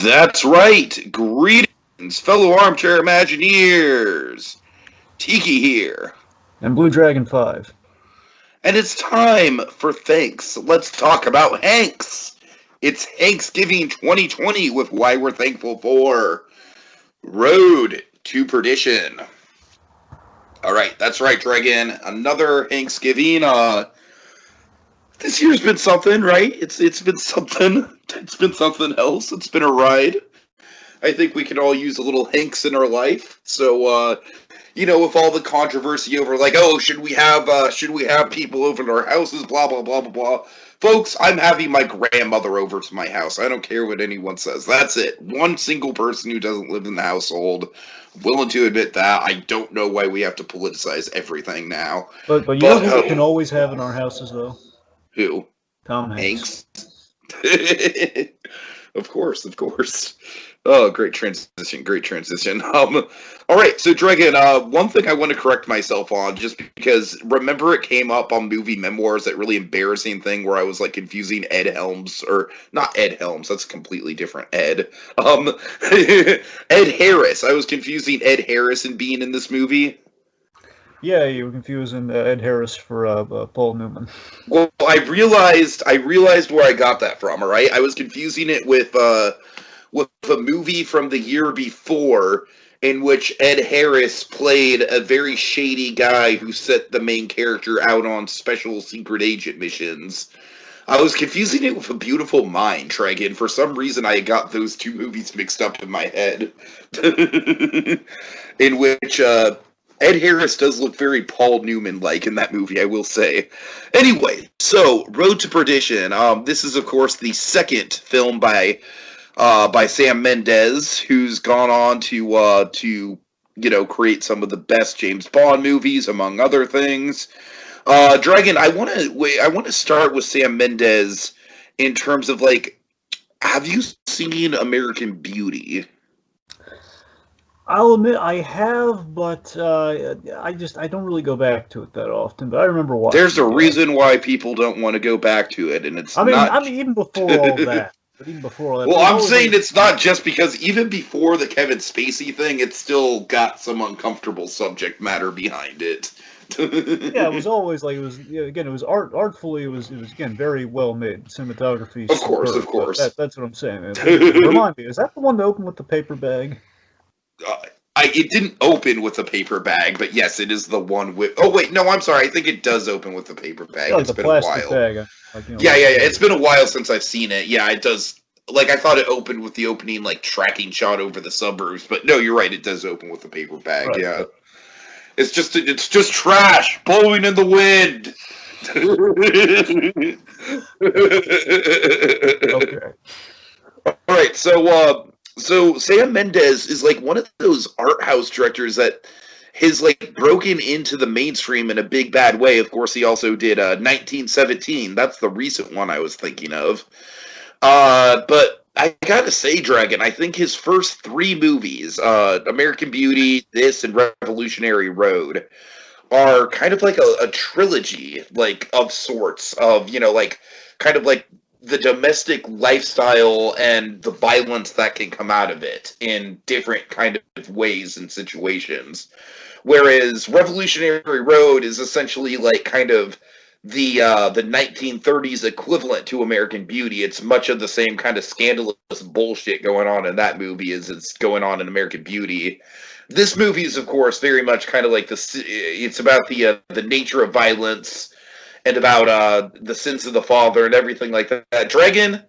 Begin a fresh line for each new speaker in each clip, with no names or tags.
That's right. Greetings, fellow armchair Imagineers. Tiki here.
And Blue Dragon 5.
And it's time for thanks. Let's talk about Hanks. It's Hanksgiving 2020 with why we're thankful for Road to Perdition. Alright, that's right, Dragon. Another Hanksgiving. This year's been something, right? It's been something. It's been something else. It's been a ride. I think we can all use a little Hanks in our life. So, with all the controversy over, like, oh, should we have people over at our houses, blah, blah, blah, blah, blah. Folks, I'm having my grandmother over to my house. I don't care what anyone says. That's it. One single person who doesn't live in the household. Willing to admit that. I don't know why we have to politicize everything now.
But you know who we can always have in our houses, though?
Who?
Tom Hanks.
Of course. Oh, great transition. All right, so Dragon, one thing I want to correct myself on, just because, remember it came up on Movie Memoirs, that really embarrassing thing where I was, like, confusing Ed Helms, or, not Ed Helms, that's completely different, Ed. Ed Harris, I was confusing Ed Harris and being in this movie.
Yeah, you were confusing Ed Harris for Paul Newman.
Well, I realized where I got that from, all right? I was confusing it with a movie from the year before in which Ed Harris played a very shady guy who set the main character out on special secret agent missions. I was confusing it with A Beautiful Mind, Dragon. For some reason, I got those two movies mixed up in my head. In which, Ed Harris does look very Paul Newman-like in that movie, I will say. Anyway, so, Road to Perdition. This is, of course, the second film by Sam Mendes, who's gone on to create some of the best James Bond movies, among other things. Dragon, I want to start with Sam Mendes in terms of, like, have you seen American Beauty?
I'll admit I have, but I don't really go back to it that often. But I remember watching.
There's a reason why people don't want to go back to it, and it's
I mean, even before all that. But even before all that.
Well, I'm saying it's not just because even before the Kevin Spacey thing, it's still got some uncomfortable subject matter behind it.
Yeah, it was always like it was artfully. It was again very well made cinematography.
Of course.
That's what I'm saying. Remind me, is that the one that opened with the paper bag?
It didn't open with a paper bag, but yes, it is the one with. Oh wait, no, I'm sorry. I think it does open with the paper bag.
Like
it's been
a
while.
Bag.
Yeah. It's been a while since I've seen it. Yeah, it does. Like I thought it opened with the opening, like tracking shot over the suburbs, but no, you're right. It does open with the paper bag. Right. Yeah, it's just trash blowing in the wind.
Okay.
All right, so Sam Mendes is like one of those art house directors that has like broken into the mainstream in a big bad way. Of course, he also did 1917. That's the recent one I was thinking of. But I gotta say, Dragon, I think his first three movies, American Beauty, this, and Revolutionary Road, are kind of like a trilogy, like, of sorts, of, like, kind of like the domestic lifestyle and the violence that can come out of it in different kind of ways and situations. Whereas Revolutionary Road is essentially like kind of the 1930s equivalent to American Beauty. It's much of the same kind of scandalous bullshit going on in that movie as it's going on in American Beauty. This movie is, of course, very much kind of like it's about the nature of violence and about the sins of the father and everything like that. Dragon,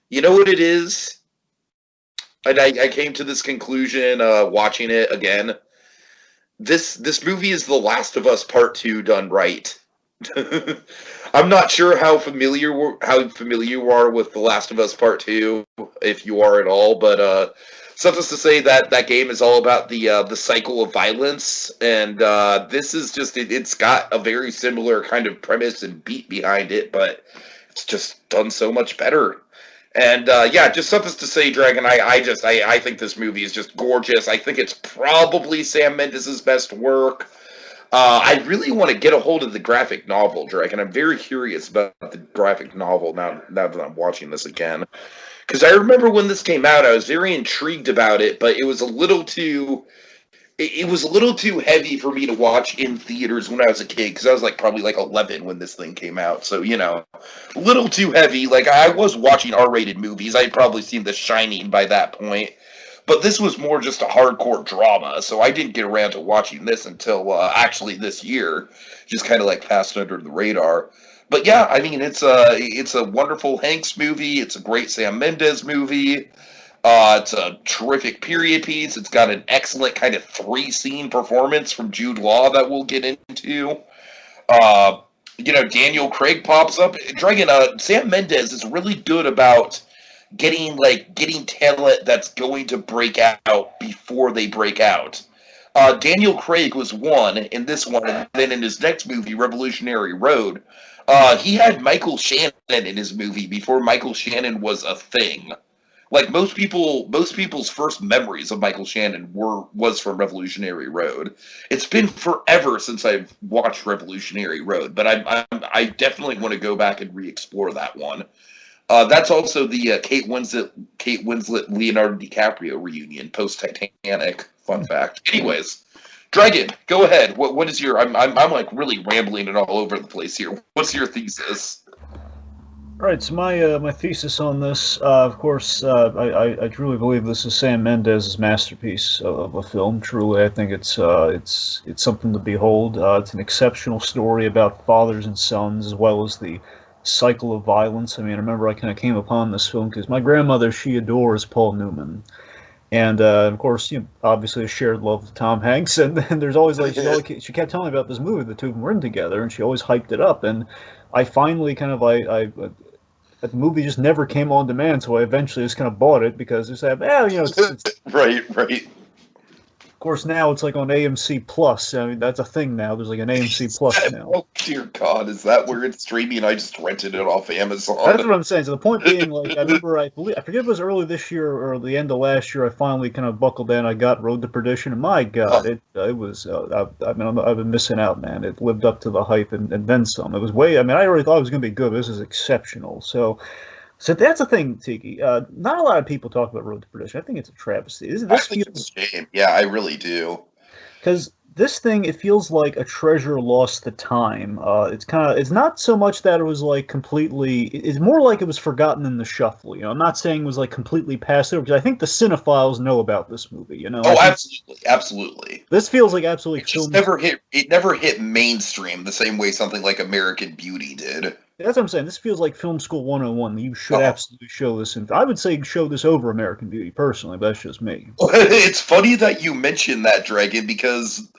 you know what it is? And I came to this conclusion watching it again. This movie is The Last of Us Part 2 done right. I'm not sure how familiar you are with The Last of Us Part 2, if you are at all, but suffice to say that that game is all about the cycle of violence, and this is just it's got a very similar kind of premise and beat behind it, but it's just done so much better. And just suffice to say, Dragon, I think this movie is just gorgeous. I think it's probably Sam Mendes' best work. I really want to get a hold of the graphic novel, Drake, and I'm very curious about the graphic novel now that I'm watching this again. Because I remember when this came out, I was very intrigued about it, but it was a little too it was a little too heavy for me to watch in theaters when I was a kid, because I was like probably like 11 when this thing came out. So, a little too heavy. Like, I was watching R-rated movies. I'd probably seen The Shining by that point. But this was more just a hardcore drama, so I didn't get around to watching this until actually this year. Just kind of like passed under the radar. But yeah, I mean, it's a wonderful Hanks movie. It's a great Sam Mendes movie. It's a terrific period piece. It's got an excellent kind of three-scene performance from Jude Law that we'll get into. Uh, Daniel Craig pops up. Dragon, Sam Mendes is really good about getting talent that's going to break out before they break out. Daniel Craig was one in this one, and then in his next movie, Revolutionary Road, he had Michael Shannon in his movie before Michael Shannon was a thing. Like, most people's first memories of Michael Shannon was from Revolutionary Road. It's been forever since I've watched Revolutionary Road, but I definitely want to go back and re-explore that one. That's also the Kate Winslet, Leonardo DiCaprio reunion post Titanic. Fun fact. Anyways, Dragon, go ahead. What is your? I'm like really rambling and all over the place here. What's your thesis?
All right, so my thesis on this, of course, I truly believe this is Sam Mendes' masterpiece of a film. Truly, I think it's something to behold. It's an exceptional story about fathers and sons, as well as the cycle of violence. I mean, I remember I kind of came upon this film because my grandmother, she adores Paul Newman. And of course, obviously a shared love with Tom Hanks, and there's always like she kept telling me about this movie the two of them were in together, and she always hyped it up. And I finally kind of the movie just never came on demand, so I eventually just kind of bought it because it's it's
right.
Of course, now it's like on AMC Plus. I mean, that's a thing now. There's like an AMC Plus now.
Oh dear God, is that where it's streaming? I just rented it off Amazon.
That's what I'm saying. So the point being, like, I remember, I forget if it was early this year or the end of last year. I finally kind of buckled in. I got Road to Perdition, and my God, it was. I've been missing out, man. It lived up to the hype and then some. It was way. I mean, I already thought it was going to be good. This is exceptional. So that's the thing, Tiki. Not a lot of people talk about Road to Perdition. I think it's a travesty.
I think it's a shame. Yeah, I really do.
Because this thing, it feels like a treasure lost to time. It's not so much that it was like completely. It's more like it was forgotten in the shuffle. I'm not saying it was like completely passed over because I think the cinephiles know about this movie.
Oh, absolutely.
This feels like absolutely.
It never hit mainstream the same way something like American Beauty did.
That's what I'm saying. This feels like Film School 101. You should absolutely show this. I would say show this over American Beauty, personally, but that's just me.
It's funny that you mentioned that, Dragon, because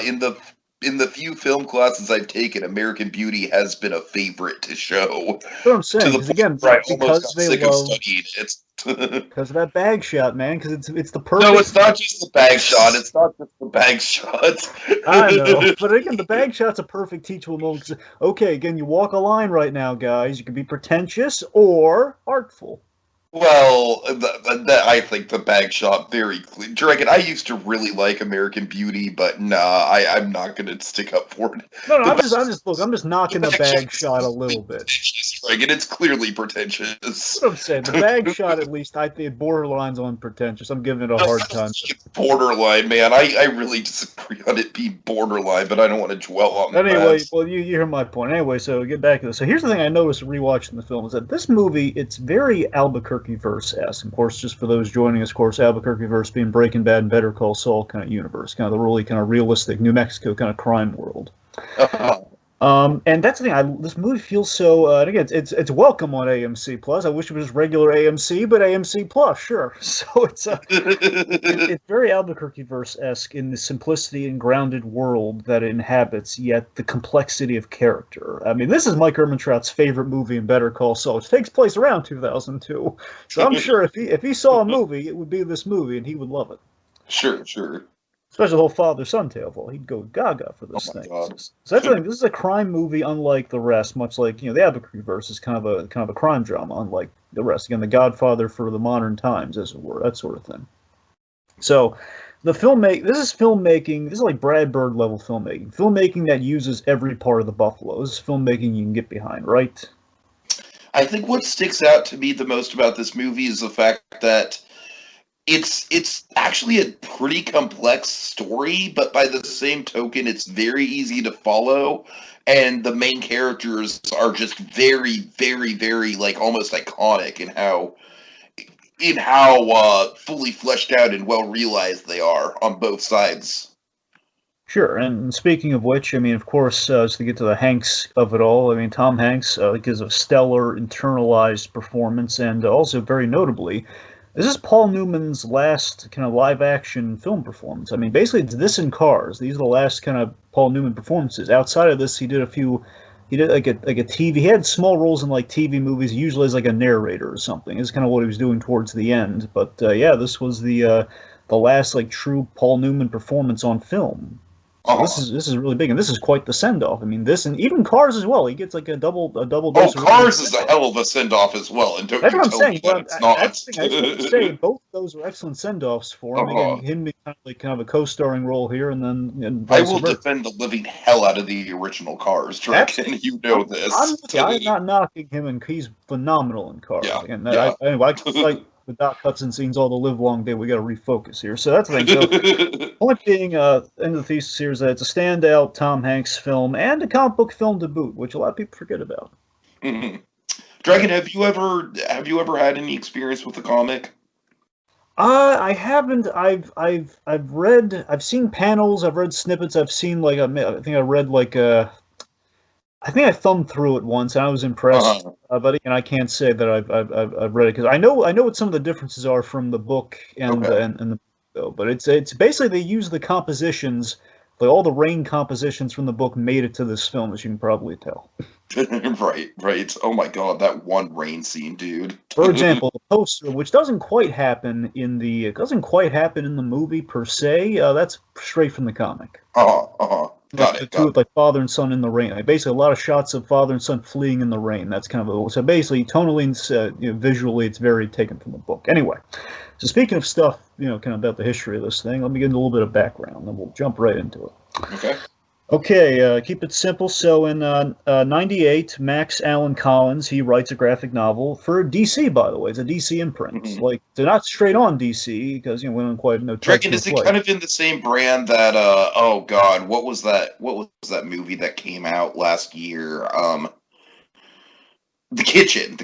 in the few film classes I've taken, American Beauty has been a favorite to show.
That's what I'm saying. Because again, because they love
it.
Because of that bag shot, man. Because it's the perfect.
No, it's not just the bag shot. It's not just the bag shot.
I know, but again, the bag shot's a perfect teachable moment. Okay, again, you walk a line right now, guys. You can be pretentious or artful.
Well, I think the bag shot very clear. Dragon, I used to really like American Beauty, but nah, I'm not going to stick up for it.
No, I'm just knocking the bag shot a little bit.
Dragon, it's clearly pretentious.
That's what I'm saying. The bag shot, at least, I think borderline's on pretentious. I'm giving it a hard time.
Borderline, man. I really disagree on it being borderline, but I don't want to dwell on that.
Anyway, well, you hear my point. Anyway, so get back to this. So here's the thing I noticed rewatching the film is that this movie, it's very Albuquerque-verse-esque. Of course, just for those joining us, of course, Albuquerque-verse being Breaking Bad and Better Call Saul kind of universe, kind of the really kind of realistic New Mexico kind of crime world. And that's the thing. This movie feels so. And again, it's welcome on AMC Plus. I wish it was regular AMC, but AMC Plus, sure. So it's very Albuquerque-verse-esque in the simplicity and grounded world that it inhabits, yet the complexity of character. I mean, this is Mike Ehrmantraut's favorite movie in Better Call Saul, which takes place around 2002. So I'm sure if he saw a movie, it would be this movie, and he would love it.
Sure.
Especially the whole father-son tale of all. He'd go gaga for this thing.
God.
So that's the thing. This is a crime movie unlike the rest, much like, the Albuquerque-verse is kind of a crime drama unlike the rest. Again, the Godfather for the modern times, as it were, that sort of thing. So This is filmmaking. This is like Brad Bird level filmmaking. Filmmaking that uses every part of the buffalo. This is filmmaking you can get behind, right?
I think what sticks out to me the most about this movie is the fact that it's actually a pretty complex story, but by the same token, it's very easy to follow, and the main characters are just very, very, very like almost iconic in how fully fleshed out and well realized they are on both sides.
Sure. And speaking of which, I mean, of course, as to get to the Hanks of it all, I mean, Tom Hanks gives a stellar internalized performance, and also very notably, this is Paul Newman's last kind of live action film performance. I mean, basically, it's this and Cars. These are the last kind of Paul Newman performances. Outside of this, he did a few. He did like a TV. He had small roles in like TV movies, usually as like a narrator or something. It's kind of what he was doing towards the end. But yeah, this was the last like true Paul Newman performance on film. So this is really big, and this is quite the send off. I mean, this and even Cars as well. He gets like a double dose.
Oh, Cars is a hell of a send off as well, and don't
that's
you
what I'm
tell
saying.
me that it's not.
I was going to say both of those are excellent send offs for him. Again, him being kind of a co-starring role here, and then
I will defend the living hell out of the original Cars, Dragon. You know this.
I'm not knocking him, and he's phenomenal in Cars.
Yeah.
And anyway, I like the Doc Hudson scenes all the live long day. We got to refocus here. So that's the thing. So, point being, end of the thesis here is that it's a standout Tom Hanks film and a comic book film to boot, which a lot of people forget about.
Mm-hmm. Dragon, have you ever had any experience with the comic?
I haven't. I've seen panels. I've read snippets. I've seen like I think I read like I think I thumbed through it once, and I was impressed. But again, I can't say that I've read it because I know what some of the differences are from the book and the though. But it's basically they use the compositions, like all the rain compositions from the book, made it to this film, as you can probably tell.
Right. Oh my God, that one rain scene, dude.
For example, the poster, which doesn't quite happen in the movie per se. That's straight from the comic.
Got it.
Like father and son in the rain. Like basically, a lot of shots of father and son fleeing in the rain. That's kind of so basically, tonally and visually, it's very taken from the book. Anyway, so speaking of stuff, kind of about the history of this thing, let me get into a little bit of background, then we'll jump right into it. Okay, keep it simple. So in '98, Max Allan Collins, he writes a graphic novel for DC, by the way. It's a DC imprint. Mm-hmm. Like, they're not straight on DC, because, we don't quite know.
Dragon, is it kind of in the same brand that, oh God, what was that movie that came out last year? The Kitchen.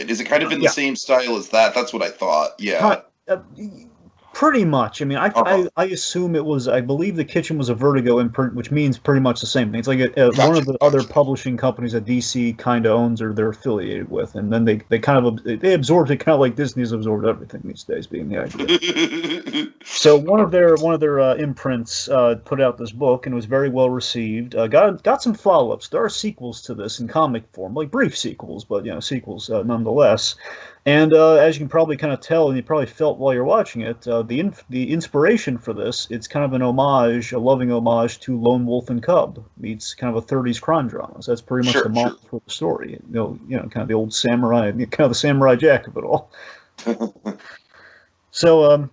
Is it kind of in the same style as that? That's what I thought, yeah.
Pretty much. I mean, I assume it was. I believe The Kitchen was a Vertigo imprint, which means pretty much the same thing. It's like one of the other publishing companies that DC kind of owns or they're affiliated with, and then they kind of absorbed it, kind of like Disney's absorbed everything these days, being the idea. So one of their imprints put out this book and was very well received. Got some follow-ups. There are sequels to this in comic form, like brief sequels, but sequels nonetheless. And as you can probably kind of tell, and you probably felt while you're watching it, the inspiration for this, it's kind of a loving homage to Lone Wolf and Cub meets kind of a 30s crime drama. So that's pretty much the model for the story. Kind of the old samurai, kind of the Samurai Jack of it all. So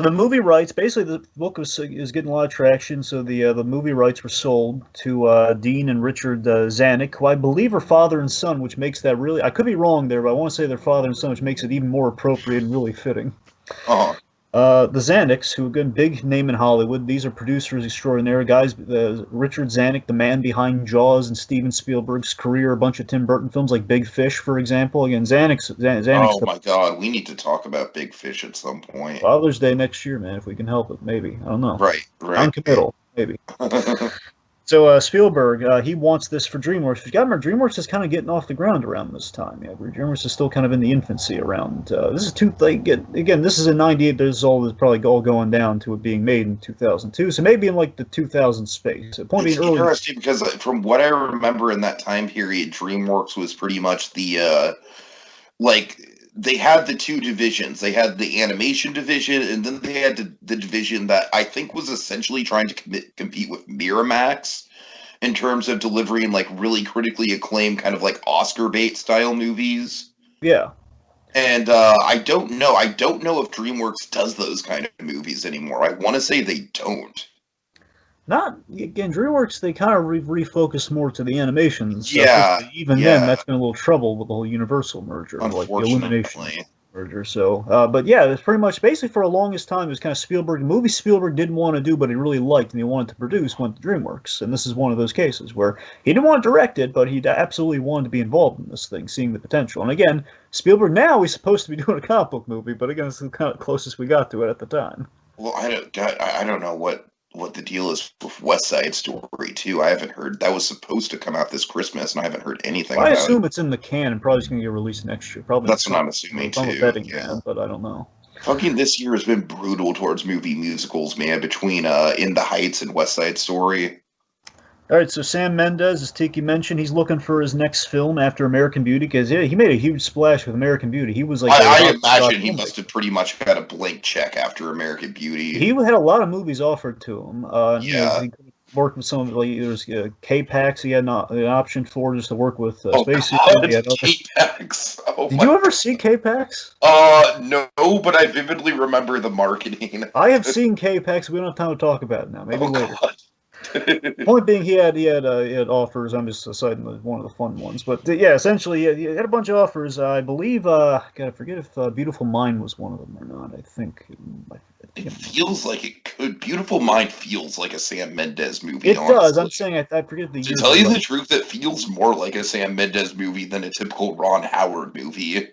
the movie rights, basically the book is getting a lot of traction, so the movie rights were sold to Dean and Richard Zanuck, who I believe are father and son, which makes that really, I could be wrong there, but I want to say they're father and son, which makes it even more appropriate and really fitting. The Zanucks, who again, big name in Hollywood, these are producers extraordinaire guys. Richard Zanuck, the man behind Jaws and Steven Spielberg's career, a bunch of Tim Burton films like Big Fish, for example. Again, Zanuck's
oh my God, we need to talk about Big Fish at some point.
Father's Day next year, man, if we can help it, maybe. I don't know.
Right.
Non-committal, maybe. So Spielberg, he wants this for DreamWorks. You got to remember, DreamWorks is kind of getting off the ground around this time. DreamWorks is still kind of in the infancy around. This is again. This is in '98. This is probably all going down to it being made in 2002. So maybe in like the 2000 space.
It's interesting because from what I remember in that time period, DreamWorks was pretty much the they had the two divisions. They had the animation division, and then they had the division that I think was essentially trying to compete with Miramax in terms of delivering like really critically acclaimed kind of like Oscar bait style movies.
Yeah.
And I don't know. I don't know if DreamWorks does those kind of movies anymore. I want to say they don't.
Not again, DreamWorks. They kind of refocus more to the animation and stuff.
Yeah,
Which even then,
yeah.
that's been a little trouble with the whole Universal merger, like the Illumination
Unfortunately.
merger. So, but yeah, it's pretty much basically for the longest time it was kind of Spielberg. The movie Spielberg didn't want to do, but he really liked and he wanted to produce went to DreamWorks, and this is one of those cases where he didn't want to direct it, but he absolutely wanted to be involved in this thing, seeing the potential. And again, Spielberg now he's supposed to be doing a comic book movie, but again, it's the kind of closest we got to it at the time.
Well, I don't know what the deal is with West Side Story too. I haven't heard that was supposed to come out this Christmas, and I haven't heard anything
Well, I
about
assume
it.
it's in the can and probably going to get released next year. Probably
That's what I'm assuming
I'm
too.
betting
Yeah.
can, but I don't know.
Fucking this year has been brutal towards movie musicals, man. Between In the Heights and West Side Story.
All right, so Sam Mendes, as Tiki mentioned, he's looking for his next film after American Beauty because yeah, he made a huge splash with American Beauty. He was like,
I imagine he must have pretty much got a blank check after American Beauty.
He had a lot of movies offered to him.
Yeah.
You know, he worked with some of like there was K-Pax. He had an option for just to work with Space
K-Pax. Oh,
did you ever see K-Pax?
No, but I vividly remember the marketing.
I have seen K-Pax. We don't have time to talk about it now. Maybe later.
God.
Point being, he had offers. I'm just citing one of the fun ones, but yeah, essentially, he had a bunch of offers. I believe, God, I forget if Beautiful Mind was one of them or not. I think
it feels like it could. Beautiful Mind feels like a Sam Mendes movie.
It
honestly.
does. I'm saying I forget the.
To tell you the truth, it feels more like a Sam Mendes movie than a typical Ron Howard movie.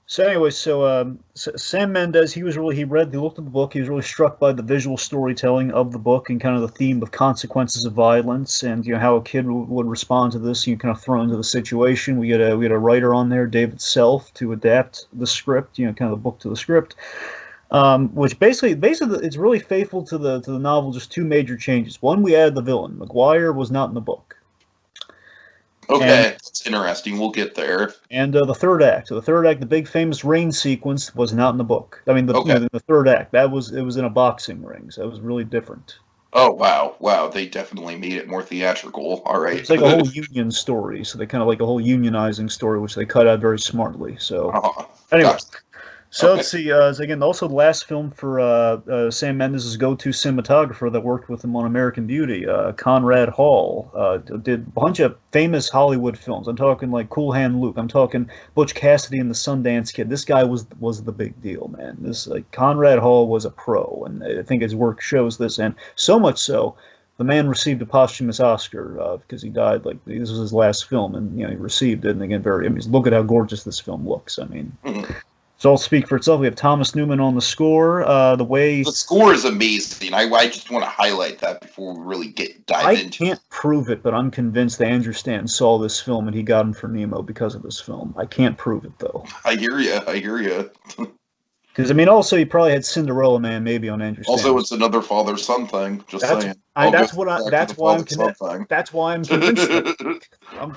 So anyway, so Sam Mendes, he looked at the book. He was really struck by the visual storytelling of the book and kind of the theme of consequences of violence and how a kid would respond to this. You kind of throw into the situation. We had a writer on there, David Self, to adapt the script. Kind of the book to the script. Which basically, it's really faithful to the novel. Just two major changes. One, we added the villain. McGuire was not in the book.
Okay, that's interesting. We'll get there.
And the third act. So the third act, the big famous rain sequence, was not in the book. I mean, the third act, it was in a boxing ring, so it was really different.
Oh wow! They definitely made it more theatrical. All right,
it's like a whole union story. So they kind of like a whole unionizing story, which they cut out very smartly. So anyway. Gotcha. So let's see. Again, also the last film for Sam Mendes' go-to cinematographer that worked with him on American Beauty, Conrad Hall, did a bunch of famous Hollywood films. I'm talking like Cool Hand Luke. I'm talking Butch Cassidy and the Sundance Kid. This guy was the big deal, man. Conrad Hall was a pro, and I think his work shows this. And so much so, the man received a posthumous Oscar because he died. Like this was his last film, and he received it. And again, look at how gorgeous this film looks. I mean. Mm-hmm. So I'll speak for itself. We have Thomas Newman on the score. The
score is amazing. I just want to highlight that before we really dive into it.
I can't prove it, but I'm convinced that Andrew Stanton saw this film and he got him for Nemo because of this film. I can't prove it, though.
I hear you.
Because, also, he probably had Cinderella Man maybe on Andrew Stanton.
Also, it's another father-son thing. Saying.
That's why I'm convinced.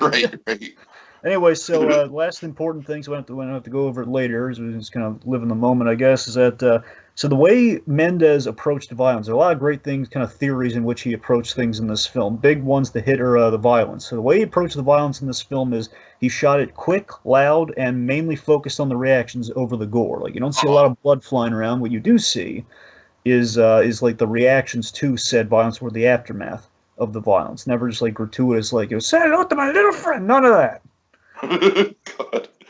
Right.
Anyway, so last important things we don't have to go over it later, as we just kind of live in the moment, I guess, is that so the way Mendes approached violence, there are a lot of great things, kind of theories in which he approached things in this film. Big ones to hit are the violence. So the way he approached the violence in this film is he shot it quick, loud, and mainly focused on the reactions over the gore. Like you don't see a lot of blood flying around. What you do see is like the reactions to said violence or the aftermath of the violence. Never just like gratuitous, like say hello to my little friend. None of that.
God.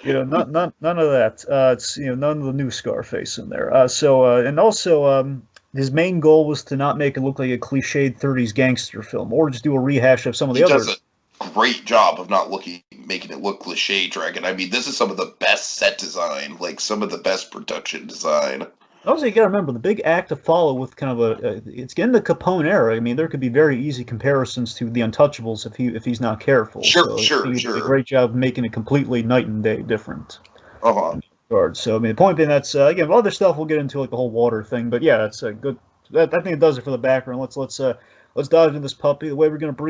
None of that. It's none of the new Scarface in there. And also his main goal was to not make it look like a cliched '30s gangster film, or just do a rehash of some of the others.
He does a great job of not making it look cliche, Dragon. I mean, this is some of the best set design, like some of the best production design.
Also, you got to remember the big act to follow with kind of it's in the Capone era. I mean, there could be very easy comparisons to The Untouchables if he's not careful.
Sure.
He did a great job of making it completely night and day different. So I mean, the point being that's again other stuff we'll get into like the whole water thing, but yeah, that's a good. I think it does it for the background. Let's dive into this puppy. The way we're going to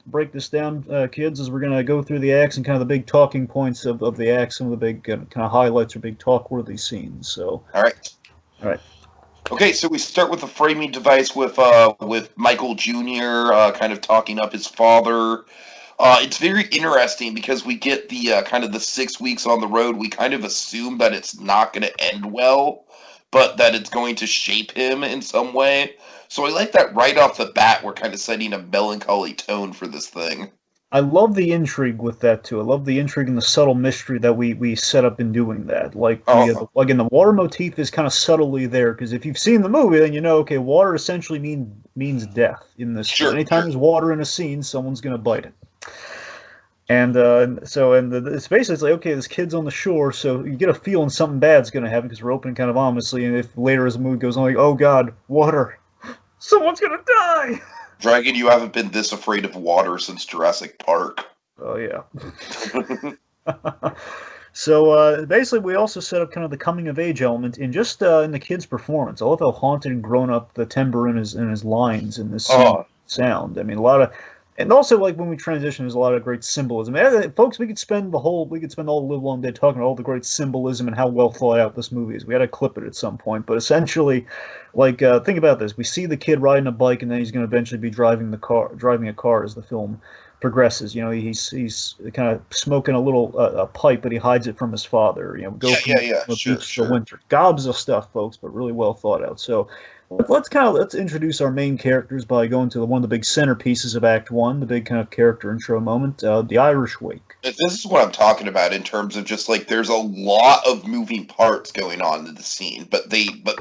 break this down, kids, is we're going to go through the acts and kind of the big talking points of the acts, some of the big kind of highlights or big talk-worthy scenes. So
all right. Okay, so we start with the framing device with Michael Jr. Kind of talking up his father. It's very interesting because we get the kind of the 6 weeks on the road. We kind of assume that it's not going to end well, but that it's going to shape him in some way. So I like that right off the bat. We're kind of setting a melancholy tone for this thing.
I love the intrigue with that too. I love the intrigue and the subtle mystery that we set up in doing that. Like again, the water motif is kind of subtly there because if you've seen the movie, then you know, okay, water essentially means death in this.
Sure,
anytime there's water in a scene, someone's gonna bite it. And it's basically it's like, okay, this kid's on the shore, so you get a feeling something bad's gonna happen because we're opening kind of ominously, and if later as the movie goes on, like, oh god, water, someone's gonna die.
Dragon, you haven't been this afraid of water since Jurassic Park.
Oh, yeah. So, basically, we also set up kind of the coming-of-age element in just in the kid's performance. I love how haunted and grown-up the timbre in his lines in this sound. I mean, a lot of... And also, like, when we transition, there's a lot of great symbolism. Folks, we could spend all the live long day talking about all the great symbolism and how well thought out this movie is. We had to clip it at some point, but essentially, like, think about this: we see the kid riding a bike, and then he's going to eventually be driving a car as the film progresses. You know, he's kind of smoking a pipe, but he hides it from his father. You know, the winter. Gobs of stuff, folks, but really well thought out. So. Let's introduce our main characters by going to one of the big centerpieces of Act One, the big kind of character intro moment, the Irish Wake.
This is what I'm talking about in terms of just like there's a lot of moving parts going on in the scene, but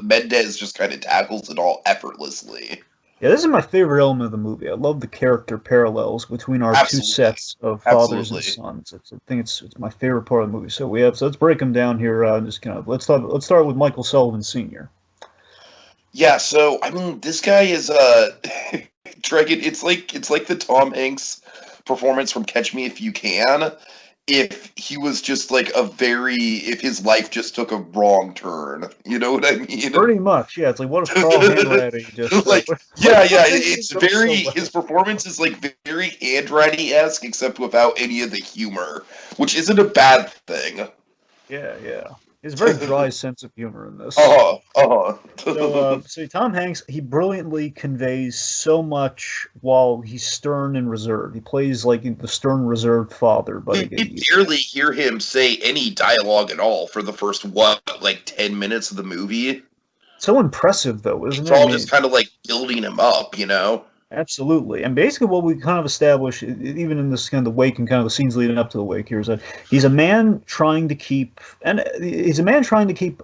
Mendes just kind of tackles it all effortlessly.
Yeah, this is my favorite element of the movie. I love the character parallels between our two sets of fathers and sons. I think it's my favorite part of the movie. So let's break them down here. Just kind of let's start with Michael Sullivan Sr.
Yeah, so I mean, this guy is Dragon. It's like the Tom Hanks performance from Catch Me If You Can. If he was just like if his life just took a wrong turn, you know what I mean?
Pretty much, yeah. It's like, what if Carl Hanratty just
like, yeah. It's very his performance is like very Hanratty-esque, except without any of the humor, which isn't a bad thing.
Yeah. It's a very dry sense of humor in this. So Tom Hanks, he brilliantly conveys so much while he's stern and reserved. He plays like the stern, reserved father. But
you barely hear him say any dialogue at all for the first 10 minutes of the movie.
So impressive, though, isn't it?
It's all just kind of like building him up, you know.
Absolutely. And basically what we kind of establish, even in this kind of the wake and kind of the scenes leading up to the wake here, is that he's a man trying to keep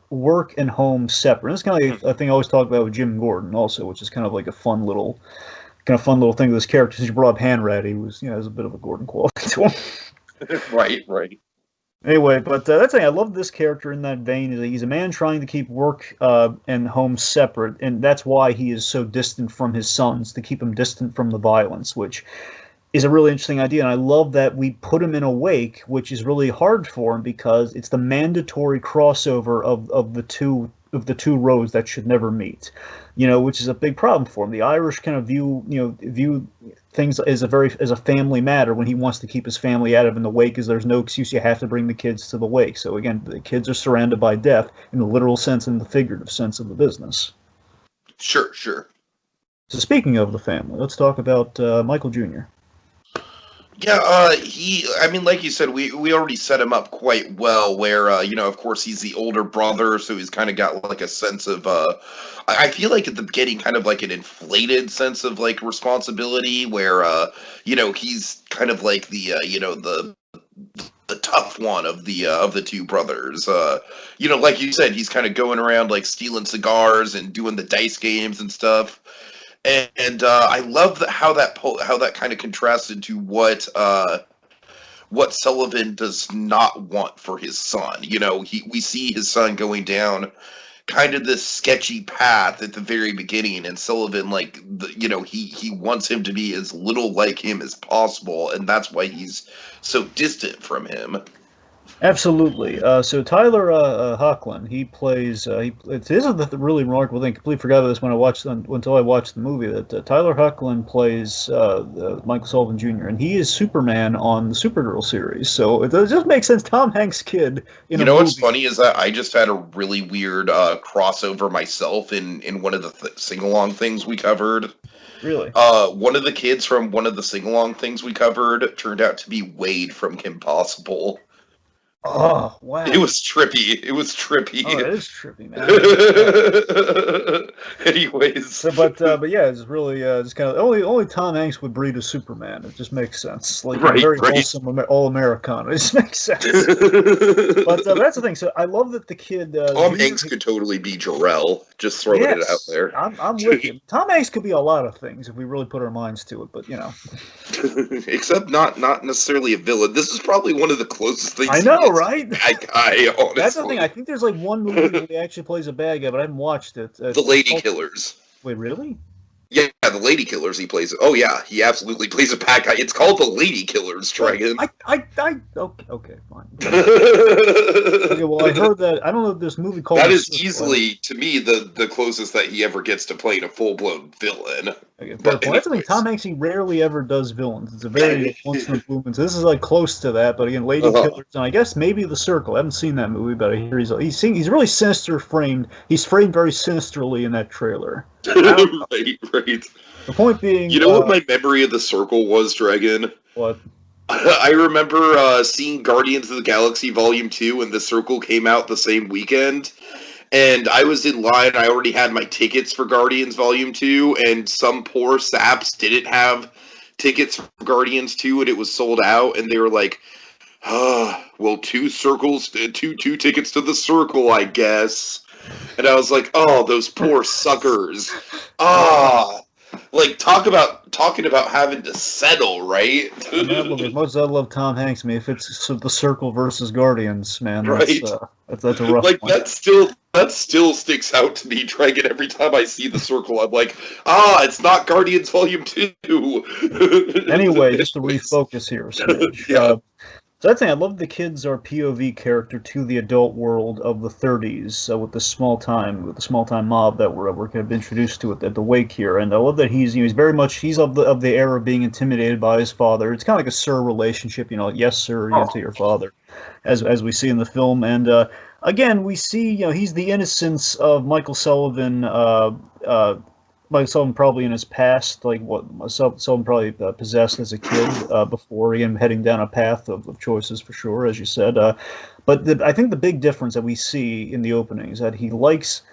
work and home separate. And it's kind of like a thing I always talk about with Jim Gordon also, which is kind of like a fun little thing with this character. Since you brought up Hanratty, who has a bit of a Gordon quality to him.
Right.
Anyway, but that's the thing. I love this character in that vein. Is that he's a man trying to keep work and home separate, and that's why he is so distant from his sons, to keep him distant from the violence, which is a really interesting idea. And I love that we put him in a wake, which is really hard for him because it's the mandatory crossover of the two roads that should never meet. Which is a big problem for him. The Irish kind of view things as a family matter when he wants to keep his family out of in the wake, is there's no excuse, you have to bring the kids to the wake. So again, the kids are surrounded by death in the literal sense and the figurative sense of the business.
Sure.
So speaking of the family, let's talk about Michael Jr.
Yeah, like you said, we already set him up quite well where, of course, he's the older brother, so he's kind of got, like, a sense of, I feel like at the beginning, kind of like an inflated sense of, like, responsibility where, he's kind of like the tough one of the two brothers. Like you said, he's kind of going around, like, stealing cigars and doing the dice games and stuff. And I love how that kind of contrasted to what Sullivan does not want for his son. We see his son going down kind of this sketchy path at the very beginning, and Sullivan, he wants him to be as little like him as possible, and that's why he's so distant from him.
Absolutely. So Tyler Hoechlin, he plays. This is the really remarkable thing. Completely forgot about this until I watched the movie. That Tyler Hoechlin plays Michael Sullivan Jr. and he is Superman on the Supergirl series. So it just makes sense. Tom Hanks' kid.
What's funny is that I just had a really weird crossover myself in one of the sing-along things we covered.
Really?
One of the kids from one of the sing-along things we covered turned out to be Wade from Kim Possible.
Oh, wow.
It was trippy. It was trippy.
Oh, it is trippy, man.
Anyways.
So, but yeah, it's really it's kind of only Tom Hanks would breed a Superman. It just makes sense. Like
Right,
a very
right.
wholesome all-Americana. It just makes sense. But that's the thing. So I love that the kid.
Tom Hanks could totally be Jor-El. Just throwing it out there.
I'm with you. Tom Hanks could be a lot of things if we really put our minds to it. But you know,
except not necessarily a villain. This is probably one of the closest things.
I know, right?
Bad guy, honestly.
That's the thing. I think there's like one movie where he actually plays a bad guy, but I haven't watched it.
The Lady Killers.
Wait, really?
Yeah, the Lady Killers. He plays. Oh yeah, he absolutely plays a bad guy. It's called the Lady Killers, Dragon.
Okay, fine. Okay, well, I heard that. I don't know if this movie called.
That is easily, to me, the closest that he ever gets to playing a full blown villain.
Okay, but that's the thing. Tom Hanks, he rarely ever does villains. It's a very once in a blue moon. So this is like close to that. But again, Lady Killers, and I guess maybe The Circle. I haven't seen that movie, but I hear he's really sinister framed. He's framed very sinisterly in that trailer.
Right.
The point being,
you know what my memory of The Circle was, Dragon?
What?
I remember seeing Guardians of the Galaxy Volume 2 and The Circle came out the same weekend. And I was in line, I already had my tickets for Guardians Volume 2, and some poor saps didn't have tickets for Guardians 2, and it was sold out, and they were like, well, two tickets to The Circle, I guess. And I was like, oh, those poor suckers. Like, talking about having to settle, right?
As much as I love Tom Hanks, if it's The Circle versus Guardians, man,
right?
That's a rough
like
one.
That still sticks out to me, Dragon. Every time I see The Circle, I'm like, it's not Guardians Volume 2.
Anyway, just to refocus here,
yeah.
So that's the thing. I love the kids are POV character to the adult world of the 30s with the small time mob that we're kind of introduced to at the wake here, and I love that he's very much of the era of being intimidated by his father. It's kind of like a sir relationship, yes sir, to your father, as we see in the film, and again we see he's the innocence of Michael Sullivan. Michael Sullivan probably in his past, Sullivan probably possessed as a kid before him heading down a path of choices for sure, as you said. But I think the big difference that we see in the opening is that he likes,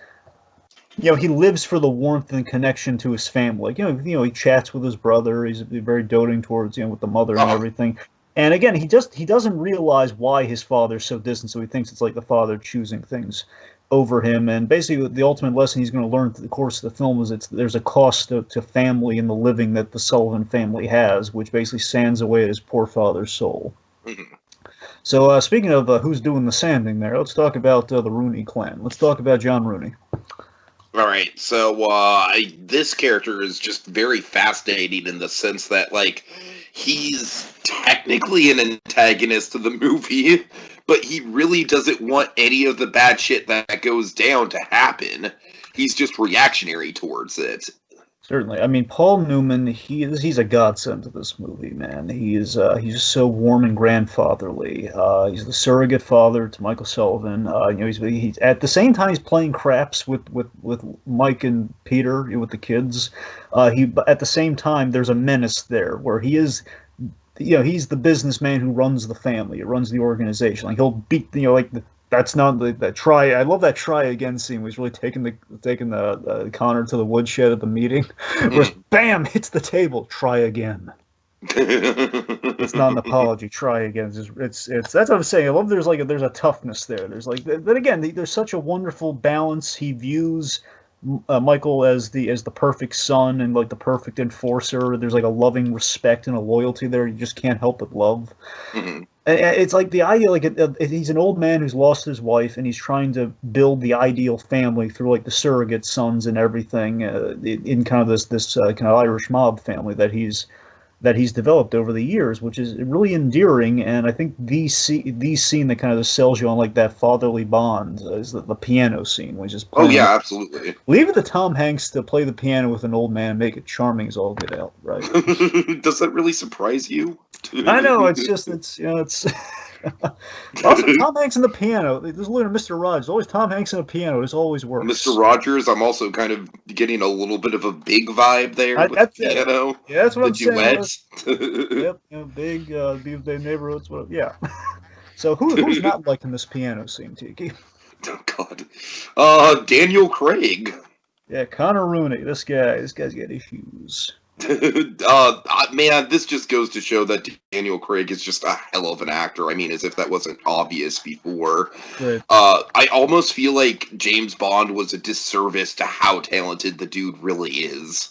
he lives for the warmth and connection to his family. He chats with his brother. He's very doting towards, with the mother and everything. And again, he doesn't realize why his father's so distant, so he thinks it's like the father choosing things over him, and basically the ultimate lesson he's going to learn through the course of the film is there's a cost to family and the living that the Sullivan family has, which basically sands away at his poor father's soul. Mm-hmm. So speaking of who's doing the sanding there, let's talk about the Rooney clan. Let's talk about John Rooney.
All right, so this character is just very fascinating in the sense that, he's technically an antagonist of the movie, but he really doesn't want any of the bad shit that goes down to happen. He's just reactionary towards it.
Certainly. Paul Newman, he's a godsend to this movie, man. He's just so warm and grandfatherly. He's the surrogate father to Michael Sullivan. He's at the same time he's playing craps with Mike and Peter, with the kids. At the same time there's a menace there where he is. He's the businessman who runs the family, runs the organization. He'll beat, that's not the try. I love that try again scene. Where he's really taking the Connor to the woodshed at the meeting, where bam hits the table. Try again. It's not an apology. Try again. It's that's what I'm saying. I love there's a toughness there. But again, there's such a wonderful balance. He views Michael as the perfect son and the perfect enforcer. There's a loving respect and a loyalty there you just can't help but love. Mm-hmm. And it's the idea he's an old man who's lost his wife and he's trying to build the ideal family through the surrogate sons and everything in kind of this kind of Irish mob family that he's developed over the years, which is really endearing. And I think the scene that kind of sells you on that fatherly bond is the piano scene, which is
absolutely.
Leave it to Tom Hanks to play the piano with an old man and make it charming as all get out, right?
Does that really surprise you?
I know, it's Also, Tom Hanks and the piano. There's literally Mr. Rogers. Always Tom Hanks and a piano. This always
Mr.
works.
Rogers, I'm also kind of getting a little bit of a big vibe there with the
That's it.
piano.
Yeah, that's what
The
I'm saying.
duet.
Yep, big, big neighborhoods. Whatever. Yeah. So who's not liking this piano scene, Tiki?
Oh God. Daniel Craig.
Yeah, Connor Rooney. This guy's got issues.
Man, this just goes to show that Daniel Craig is just a hell of an actor. I mean, as if that wasn't obvious before.
Right.
I almost feel like James Bond was a disservice to how talented the dude really is.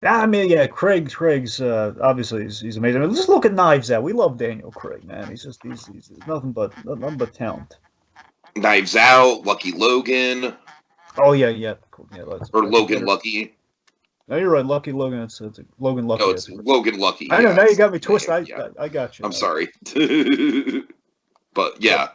I mean, yeah, Craig's obviously he's amazing. I mean, just look at Knives Out. We love Daniel Craig, man. He's nothing but talent.
Knives Out, Lucky Logan.
Oh yeah.
Or Logan Lucky.
No, you're right. Lucky Logan. It's Logan Lucky.
No, it's Logan Lucky.
I know. Now you got me twisted.
Yeah.
I got you.
I'm sorry. But yeah.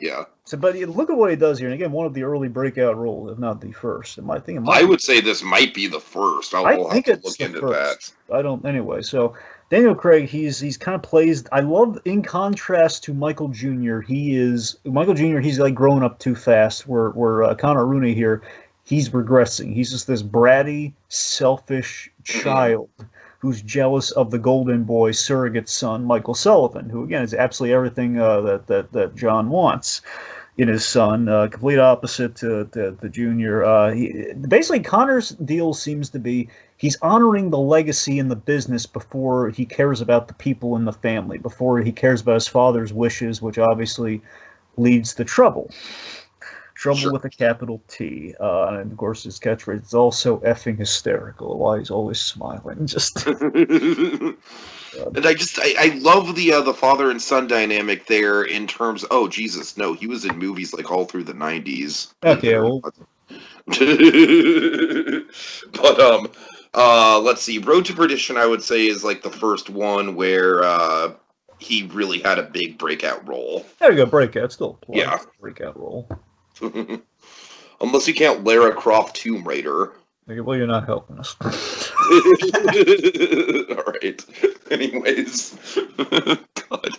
So, but look at what he does here, and again, one of the early breakout roles, if not the first.
I would say this might be the first.
I think it's look into first. That. I don't. Anyway, so Daniel Craig, he's kind of plays. I love, in contrast to Michael Jr. He's like growing up too fast. Where Connor Rooney here, he's regressing. He's just this bratty, selfish child who's jealous of the golden boy surrogate son, Michael Sullivan, who again is absolutely everything that John wants in his son. Complete opposite to Junior. Basically, Connor's deal seems to be he's honoring the legacy and the business before he cares about the people in the family, before he cares about his father's wishes, which obviously leads to trouble. Trouble sure. With a capital T. And of course, his catchphrase is also effing hysterical. Why he's always smiling. Just.
And I love the father and son dynamic there in terms. Oh Jesus, no, he was in movies like all through the 90s.
Okay, well.
But let's see. Road to Perdition, I would say, is like the first one where he really had a big breakout role.
There you go, breakout. Still,
yeah,
breakout role.
Unless you count Lara Croft Tomb Raider.
Well, you're not helping us.
All right. Anyways, God.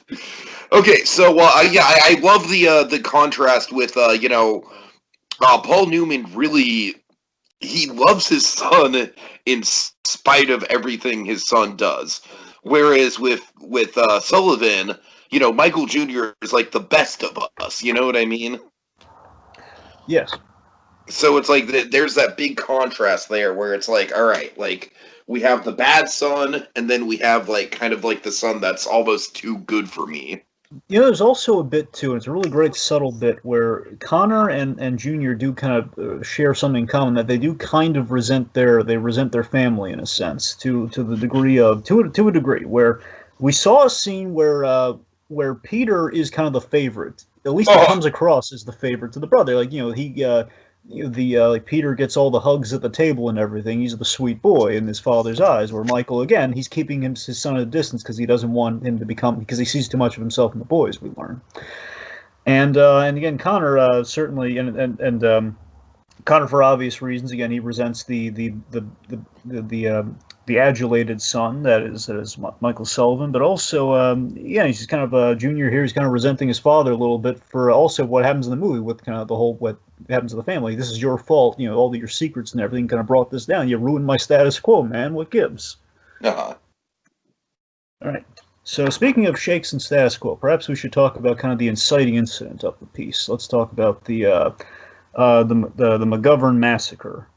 Okay, so I love the contrast with Paul Newman. Really, he loves his son in spite of everything his son does. Whereas with Sullivan, Michael Jr. is like the best of us. You know what I mean?
Yes.
So it's like there's that big contrast there where it's like, all right, like we have the bad son, and then we have like kind of like the son that's almost too good for me.
There's also a bit too, and it's a really great subtle bit where Connor and Junior do kind of share something in common, that they do kind of resent their family in a sense to the degree of to a degree where we saw a scene where Peter is kind of the favorite. At least he comes across as the favorite to the brother. Like, like Peter gets all the hugs at the table and everything. He's the sweet boy in his father's eyes. Where Michael, again, he's keeping his son at a distance because he doesn't want him to because he sees too much of himself in the boys. We learn, and again, Connor certainly, and Connor for obvious reasons. Again, he resents the adulated son that is Michael Sullivan, but also he's just kind of Junior here. He's kind of resenting his father a little bit for also what happens in the movie with kind of the whole what happens to the family. This is your fault. All your secrets and everything kind of brought this down. You ruined my status quo, man. What gives?
Uh-huh.
All right. So speaking of shakes and status quo, perhaps we should talk about kind of the inciting incident of the piece. Let's talk about the McGovern massacre.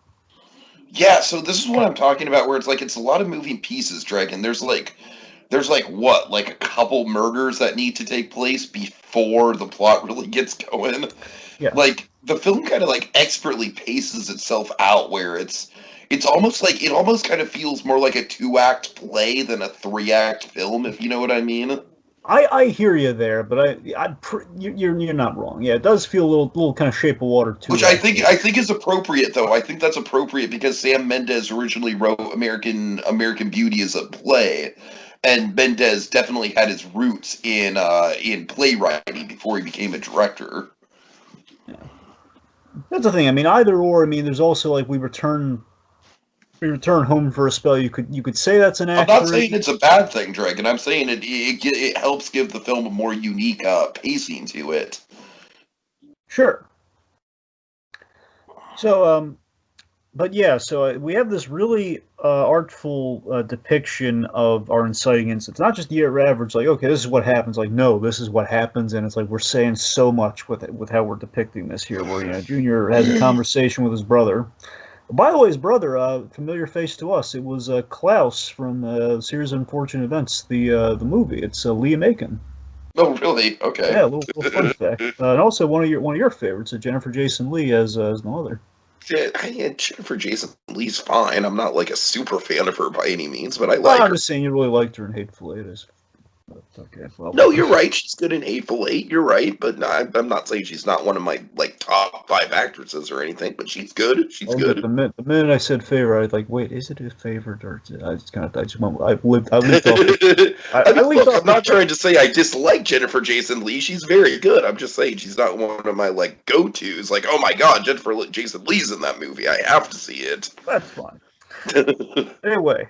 Yeah, so this is what I'm talking about, where it's a lot of moving pieces, Dragon. There's like what, like a couple murders that need to take place before the plot really gets going.
Yeah.
Like the film kind of like expertly paces itself out, where it's almost like it almost kind of feels more like a 2-act play than a 3-act film, if you know what I mean.
I hear you there, but you're not wrong. Yeah, it does feel a little kind of Shape of Water too.
Which I think is appropriate, though. I think that's appropriate because Sam Mendes originally wrote American Beauty as a play, and Mendes definitely had his roots in playwriting before he became a director.
Yeah. That's the thing. I mean, either or. I mean, there's also like we return We return home for a spell. You could say that's an
I'm
accurate.
not saying it's a bad thing, Dragon. I'm saying it helps give the film a more unique pacing to it.
Sure. So, but yeah, so we have this really artful depiction of our inciting incidents. Not just the average, like, okay, this is what happens. Like, no, this is what happens, and it's like we're saying so much with it, with how we're depicting this here. Where Junior has a conversation with his brother. By the way, his brother, familiar face to us. It was Klaus from Series of Unfortunate Events, the movie. It's Liam Aiken.
Oh, really? Okay.
Yeah, a little fun fact. And also one of your favorites, Jennifer Jason Leigh as the mother.
Yeah, Jennifer Jason Leigh's fine. I'm not like a super fan of her by any means, but I like
Well, I'm
her.
just saying you really liked her in Hateful Eight. Okay. Well,
No, you're right. She's good in Hateful Eight. You're right, but no, I'm not saying she's not one of my like top 5 actresses or anything. But she's good. She's good.
The minute I said favorite, I was like, wait, is it a favorite or I just kind of I just went. I lived off.
I'm not trying to say I dislike Jennifer Jason Leigh. She's very good. I'm just saying she's not one of my like go-tos. Like, oh my god, Jennifer Jason Leigh's in that movie. I have to see it.
That's fine. Anyway,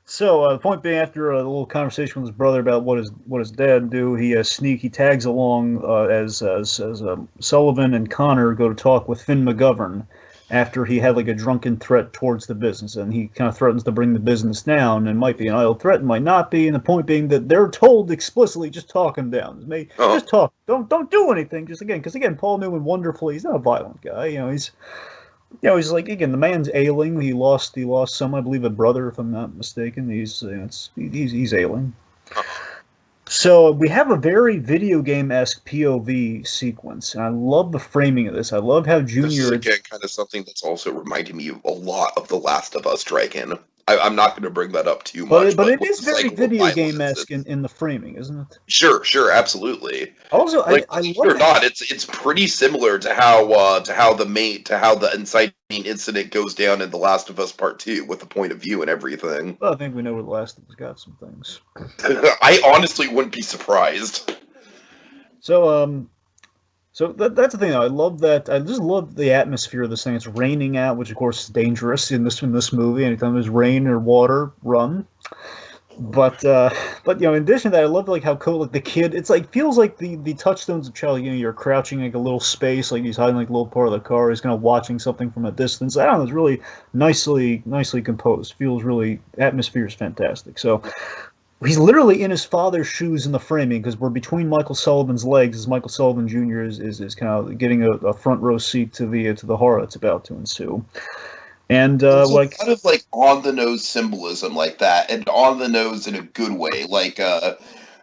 so the point being, after a little conversation with his brother about what his dad do, he tags along as Sullivan and Connor go to talk with Finn McGovern after he had like a drunken threat towards the business, and he kind of threatens to bring the business down, and might be an idle threat, and might not be. And the point being that they're told explicitly, just talk him down. Just talk. Don't do anything. Just because Paul Newman wonderfully, he's not a violent guy. He's like, again, the man's ailing. He lost some, I believe, a brother, if I'm not mistaken. He's ailing. So we have a very video game-esque POV sequence, and I love the framing of this. I love how Junior.
This is again kind of something that's also reminding me a lot of The Last of Us, Dragon. I'm not going to bring that up too much,
but it is very video game-esque in the framing, isn't it?
Sure, absolutely.
Also, I love
not. It's pretty similar to how the inciting incident goes down in The Last of Us Part 2 with the point of view and everything.
Well, I think we know where The Last of Us got some things.
I honestly wouldn't be surprised.
So that's the thing. I love that. I just love the atmosphere of this thing. It's raining out, which of course is dangerous in this movie. Anytime there's rain or water, run. But in addition to that, I love like how cool like the kid. It's like feels like the touchstones of child. You're crouching like a little space, like he's hiding like a little part of the car. He's kind of watching something from a distance. I don't know. It's really nicely composed. Feels really atmosphere is fantastic. So. He's literally in his father's shoes in the framing because we're between Michael Sullivan's legs as Michael Sullivan Jr. is kind of getting a front row seat to the horror that's about to ensue. And like
kind of like on the nose symbolism like that, and on the nose in a good way, like the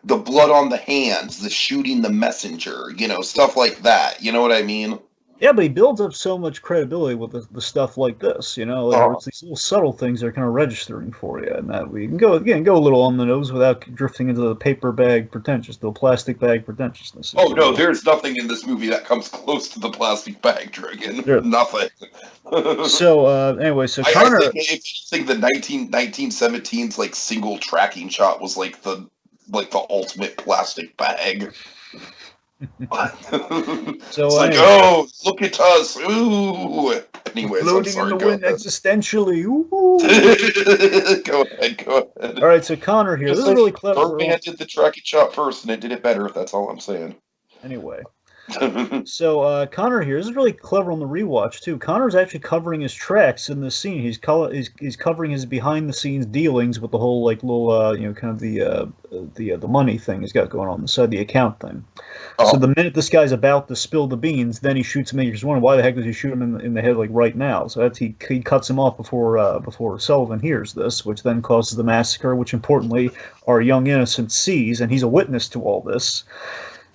blood on the hands, the shooting the messenger, stuff like that. You know what I mean?
Yeah, but he builds up so much credibility with the stuff like this, It's these little subtle things that are kind of registering for you, and that we can go a little on the nose without drifting into the paper bag pretentious, the plastic bag pretentiousness.
Oh no, there's nothing in this movie that comes close to the plastic bag, Dragon.
Sure.
Nothing.
So anyway, so Connor.
I think the 1917's like single tracking shot was like the ultimate plastic bag.
So
it's like, oh, look at us, ooh. Anyways,
floating in the wind existentially. Ooh.
Go ahead.
All right, so Connor here. This is really clever.
Birdman did the tracking shot first, and it did it better. That's all I'm saying.
Anyway. So Connor here, this is really clever on the rewatch too. Connor's actually covering his tracks in this scene. He's covering his behind the scenes dealings with the whole like little kind of the money thing he's got going on inside the account thing. Oh. So the minute this guy's about to spill the beans, then he shoots him. You're just wondering why the heck does he shoot him in the head like right now? So that's he cuts him off before Sullivan hears this, which then causes the massacre, which importantly our young innocent sees, and he's a witness to all this.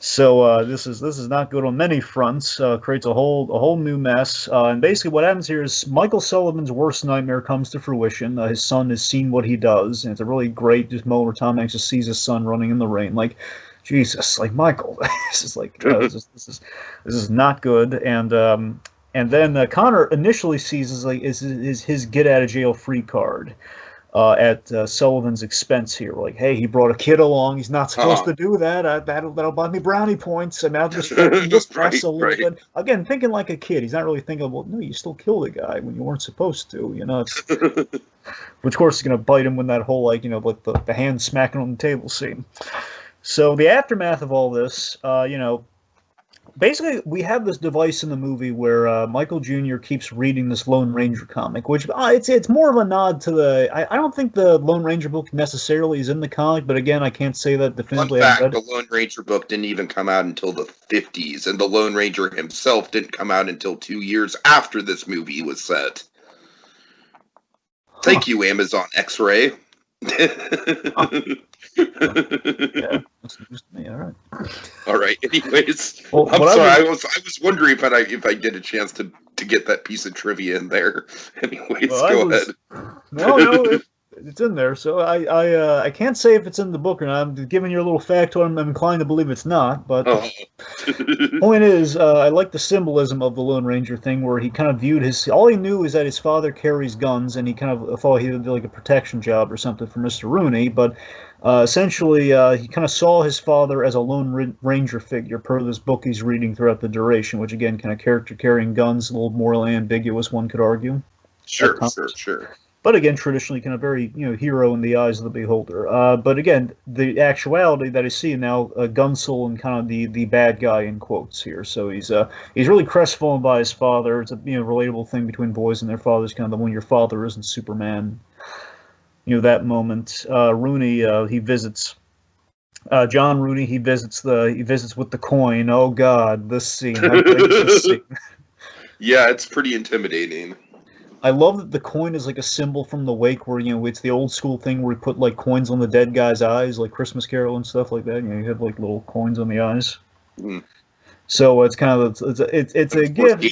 So this is not good on many fronts. Creates a whole new mess. And basically, what happens here is Michael Sullivan's worst nightmare comes to fruition. His son has seen what he does, and it's a really great just moment where Tom Hanks just sees his son running in the rain. Like, Jesus, like Michael, this is like this is not good. And then Connor initially sees is his get out of jail free card. at Sullivan's expense here. Like, hey, he brought a kid along. He's not supposed
Uh-huh.
to do that. That'll buy me brownie points. I'm out distracting this boss
Right,
a little
right.
bit. Again, thinking like a kid. He's not really thinking, well, no, you still killed a guy when you weren't supposed to. It's, which of course is going to bite him when that whole like the hand smacking on the table scene. So the aftermath of all this, basically we have this device in the movie where Michael Jr. keeps reading this Lone Ranger comic, which it's more of a nod to the. I don't think the Lone Ranger book necessarily is in the comic, but again, I can't say that
Fun
definitively. I haven't
fact,
read
the
it.
Lone Ranger book didn't even come out until the 50s, and the Lone Ranger himself didn't come out until 2 years after this movie was set.
Huh.
Thank you, Amazon X-Ray.
Yeah, that's news to me. All right.
All right. Anyways,
Well,
I'm
what
sorry.
I
I was wondering if I get a chance to get that piece of trivia in there. Anyways, go ahead.
no, it's in there. So I can't say if it's in the book or not. I'm giving you a little factoid. I'm inclined to believe it's not, but
Oh.
point is, I like the symbolism of the Lone Ranger thing, where he kind of viewed all he knew is that his father carries guns, and he kind of thought he would do like a protection job or something for Mr. Rooney, but essentially, he kind of saw his father as a Lone Ranger figure, per this book he's reading throughout the duration, which again, kind of character carrying guns, a little morally ambiguous, one could argue.
Sure.
But again, traditionally, kind of very hero in the eyes of the beholder. But again, the actuality that I see now, Gunsel and kind of the bad guy in quotes here. So he's really crestfallen by his father. It's a relatable thing between boys and their fathers. Kind of the when your father isn't Superman. That moment. Rooney he visits. John Rooney he visits with the coin. Oh God, this scene. How great is this scene?
Yeah, it's pretty intimidating.
I love that the coin is like a symbol from the wake, where it's the old school thing where we put like coins on the dead guy's eyes, like Christmas Carol and stuff like that. You have like little coins on the eyes.
Mm.
So it's kind of it's a gift.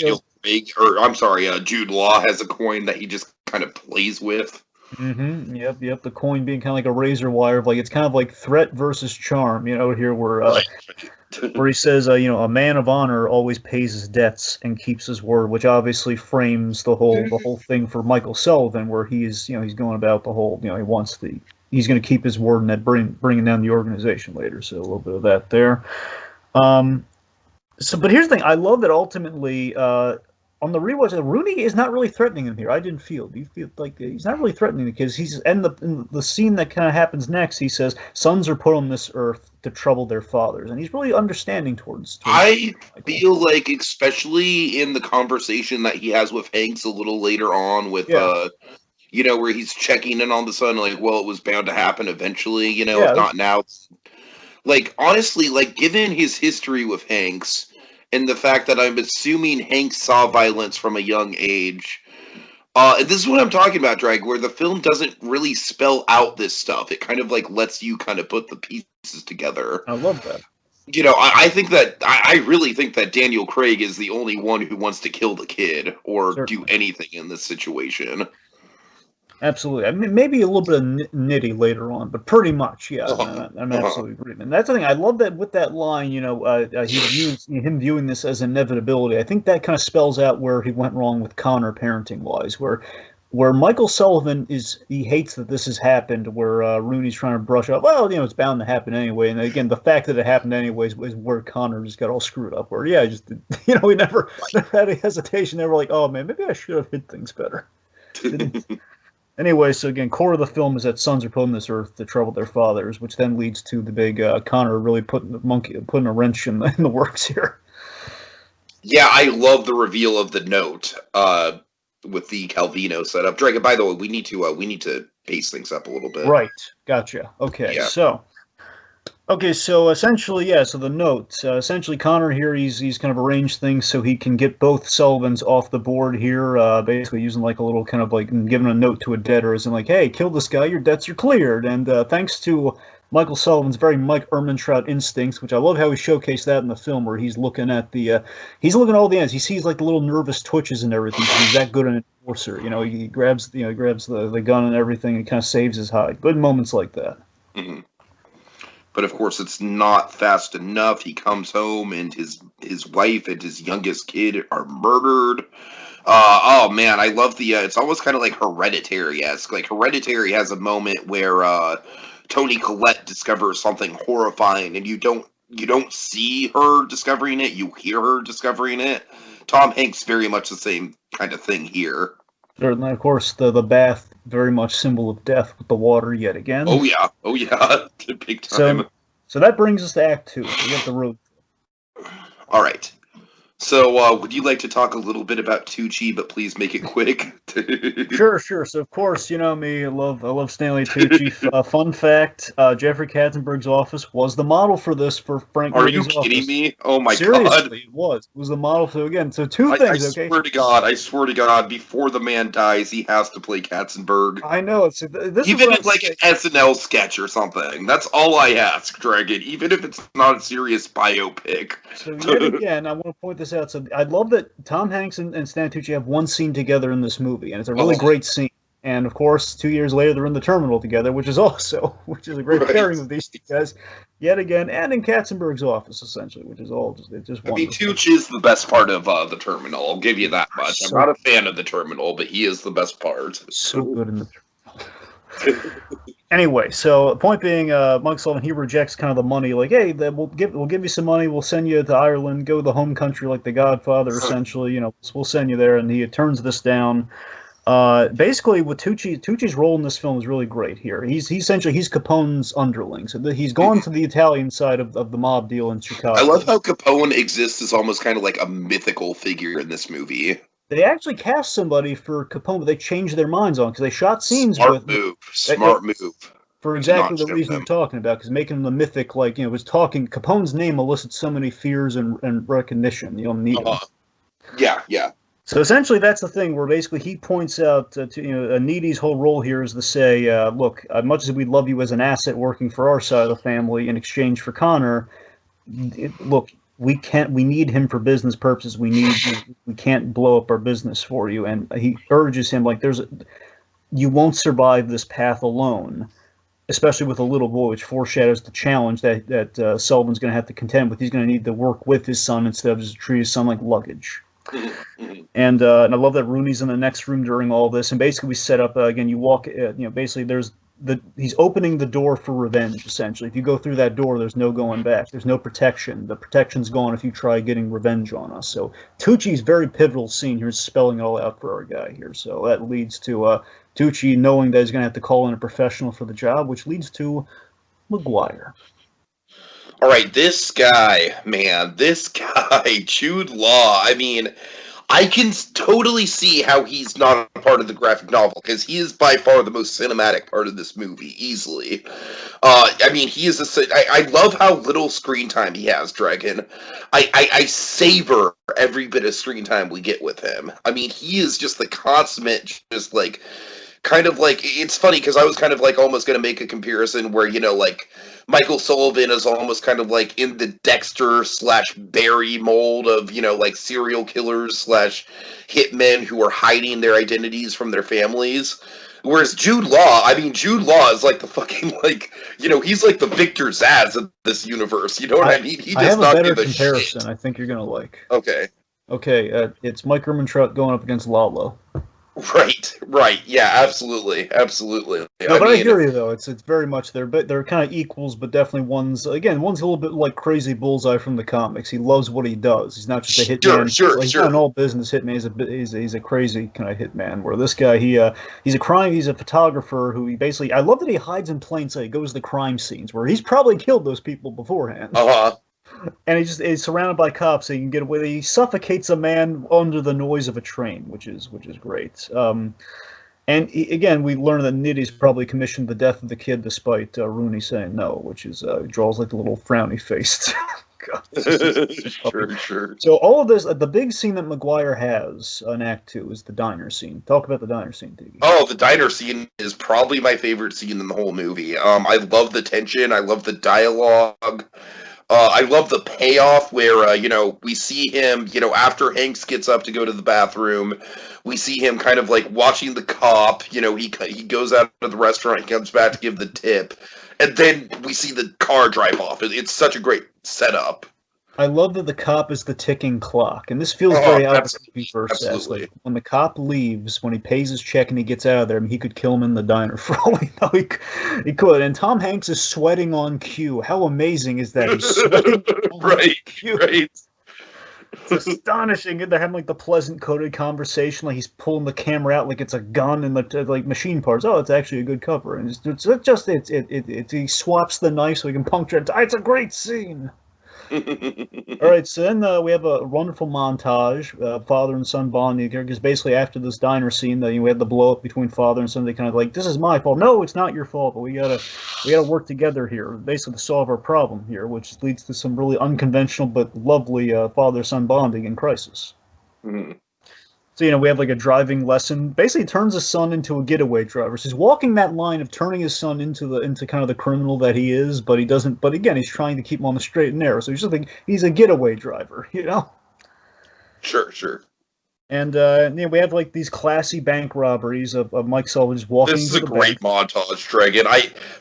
I'm sorry, Jude Law has a coin that he just kind of plays with.
Mm-hmm. Yep. The coin being kind of like a razor wire, of like it's kind of like threat versus charm. Here where where he says, a man of honor always pays his debts and keeps his word, which obviously frames the whole thing for Michael Sullivan, where he's going about the whole, he's going to keep his word and that bringing down the organization later. So a little bit of that there. But here's the thing: I love that ultimately. On the rewatch, Rooney is not really threatening him here. I didn't feel. Do you feel like he's not really threatening because he's in the scene that kind of happens next? He says, "Sons are put on this earth to trouble their fathers," and he's really understanding towards
I feel like, especially in the conversation that he has with Hanks a little later on, with where he's checking in on the son, like, well, it was bound to happen eventually, if not now. Like, honestly, like, given his history with Hanks. And the fact that I'm assuming Hank saw violence from a young age. This is what I'm talking about, Drag, where the film doesn't really spell out this stuff. It kind of like lets you kind of put the pieces together.
I love that.
I really think that Daniel Craig is the only one who wants to kill the kid or do anything in this situation.
Absolutely. I mean, maybe a little bit of nitty later on, but pretty much, yeah. I'm absolutely agreeing. And that's the thing. I love that with that line. Him viewing this as inevitability. I think that kind of spells out where he went wrong with Connor parenting wise, where Michael Sullivan he hates that this has happened. Where Rooney's trying to brush up. Well, it's bound to happen anyway. And again, the fact that it happened anyways is where Connor just got all screwed up. Where he never had a hesitation. They were like, oh man, maybe I should have hid things better. Anyway, so again, core of the film is that sons are put on this earth to trouble their fathers, which then leads to the big Connor really putting a wrench in the works here.
Yeah, I love the reveal of the note with the Calvino setup. Dragon, by the way, we need to pace things up a little bit.
Right, gotcha. Okay, yeah. So essentially, so the note. Essentially, Connor here, he's kind of arranged things so he can get both Sullivans off the board here, basically using like a little kind of like giving a note to a debtor, as in like, hey, kill this guy, your debts are cleared. And thanks to Michael Sullivan's very Mike Ehrmantraut instincts, which I love how he showcased that in the film, where he's looking at he's looking at all the ends. He sees like the little nervous twitches and everything. He's that good an enforcer. He grabs the gun and everything and kind of saves his hide. Good moments like that.
Mm-hmm. But of course, it's not fast enough. He comes home and his wife and his youngest kid are murdered. Oh man, I love the. It's almost kind of like Hereditary-esque. Like Hereditary has a moment where Toni Collette discovers something horrifying, and you don't see her discovering it. You hear her discovering it. Tom Hanks very much the same kind of thing here.
And of course, the bath, very much symbol of death with the water yet again.
Oh yeah, big time.
So that brings us to Act 2. We get the road.
All right. So, would you like to talk a little bit about Tucci, but please make it quick?
Sure. So, of course, you know me. I love Stanley Tucci. Fun fact: Jeffrey Katzenberg's office was the model for this for Frank.
Are
Moody's
you kidding
office.
me? Oh my
Seriously,
god!
Seriously, it was the model. So again, so two things.
I swear to God, before the man dies, he has to play Katzenberg.
I know. So this
even if like an SNL sketch or something. That's all I ask, Dragon. Even if it's not a serious biopic.
So yet again, I want to point this out. So I love that Tom Hanks and Stan Tucci have one scene together in this movie, and it's a really great scene. And of course, 2 years later, they're in the terminal together, which is a great pairing of these two guys, yet again, and in Katzenberg's office, essentially, which is just wonderful.
I mean, Tucci is the best part of the terminal. I'll give you that much. I'm not a fan of the terminal, but he is the best part.
So good in the terminal. Anyway, so point being, Mike Sullivan, he rejects kind of the money, like, hey, we'll give you some money, we'll send you to Ireland, go to the home country like the Godfather, essentially, we'll send you there, and he turns this down. Basically, with Tucci's role in this film is really great here. He's Capone's underling, so he's gone to the Italian side of the mob deal in Chicago.
I love how Capone exists as almost kind of like a mythical figure in this movie.
They actually cast somebody for Capone, but they changed their minds on because they shot scenes
Smart move.
For exactly the reason you're talking about, because making him the mythic, Capone's name elicits so many fears and recognition. You don't need him.
Yeah.
So essentially, that's the thing where basically he points out Needy's whole role here is to say, look, as much as we love you as an asset working for our side of the family in exchange for Connor, we need him for business purposes. We can't blow up our business for you. And he urges him, you won't survive this path alone, especially with a little boy, which foreshadows the challenge that Sullivan's going to have to contend with. He's going to need to work with his son instead of just treat his son like luggage. And I love that Rooney's in the next room during all this. And basically, we set up again. You walk, basically he's opening the door for revenge. Essentially, if you go through that door, there's no going back. There's no protection. The protection's gone if you try getting revenge on us. So Tucci's very pivotal scene here is spelling it all out for our guy here. So that leads to Tucci knowing that he's going to have to call in a professional for the job, which leads to McGuire.
All right, this guy, Jude Law. I mean, I can totally see how he's not a part of the graphic novel, because he is by far the most cinematic part of this movie, easily. I mean, I love how little screen time he has, Dragon. I savor every bit of screen time we get with him. I mean, he is just the consummate, it's funny, because I was kind of almost going to make a comparison where, Michael Sullivan is almost kind of in the Dexter / Barry mold of, serial killers / hitmen who are hiding their identities from their families. Whereas Jude Law is the fucking, he's the Victor Zsasz of this universe. You know what I mean? He does not give a
comparison
shit.
I think you're going to like.
Okay.
It's Mike Ehrmantraut going up against Lalo.
Right. Yeah, absolutely.
No, but I hear you though. It's very much they're kind of equals, but definitely one's a little bit like Crazy Bullseye from the comics. He loves what he does. He's not just a hitman.
Sure.
He's not an all business hitman. He's a crazy kind of hitman. Where this guy he's a photographer who I love that he hides in plain sight. He goes to the crime scenes where he's probably killed those people beforehand. And he's surrounded by cops, so he can get away. He suffocates a man under the noise of a train, which is great. And again, we learn that Nitty's probably commissioned the death of the kid, despite Rooney saying no, which is draws the little frowny face.
Sure.
So all of this, the big scene that McGuire has in Act 2 is the diner scene. Talk about the diner scene, Tiki.
Oh, the diner scene is probably my favorite scene in the whole movie. I love the tension. I love the dialogue. I love the payoff where, we see him, after Hanks gets up to go to the bathroom, we see him kind of watching the cop, he goes out of the restaurant, he comes back to give the tip, and then we see the car drive off. It's such a great setup.
I love that the cop is the ticking clock, and this feels
Oh,
very
absolutely,
Albuquerque versus.
absolutely.
Like, when the cop leaves, when he pays his check and he gets out of there, I mean, he could kill him in the diner for all we know. He could. And Tom Hanks is sweating on cue. How amazing is that? He's sweating on
Right,
cue.
right.
It's astonishing. They're having like the pleasant coded conversation, like he's pulling the camera out like it's a gun and like machine parts. Oh, it's actually a good cover, and he swaps the knife so he can puncture it. It's a great scene. All right, so then we have a wonderful montage, father and son bonding, because basically after this diner scene, we had the blow up between father and son. They kind of like, this is my fault. No, it's not your fault, but we gotta work together here, basically to solve our problem here, which leads to some really unconventional but lovely father son bonding in Crisis.
Mm-hmm.
So, we have like a driving lesson. Basically, turns his son into a getaway driver. So he's walking that line of turning his son into kind of the criminal that he is, but he doesn't. But again, he's trying to keep him on the straight and narrow. So he's a getaway driver,
Sure.
And we have like these classy bank robberies of Mike Sullivan just walking.
This is a
into the
great
bank.
montage, Dragon.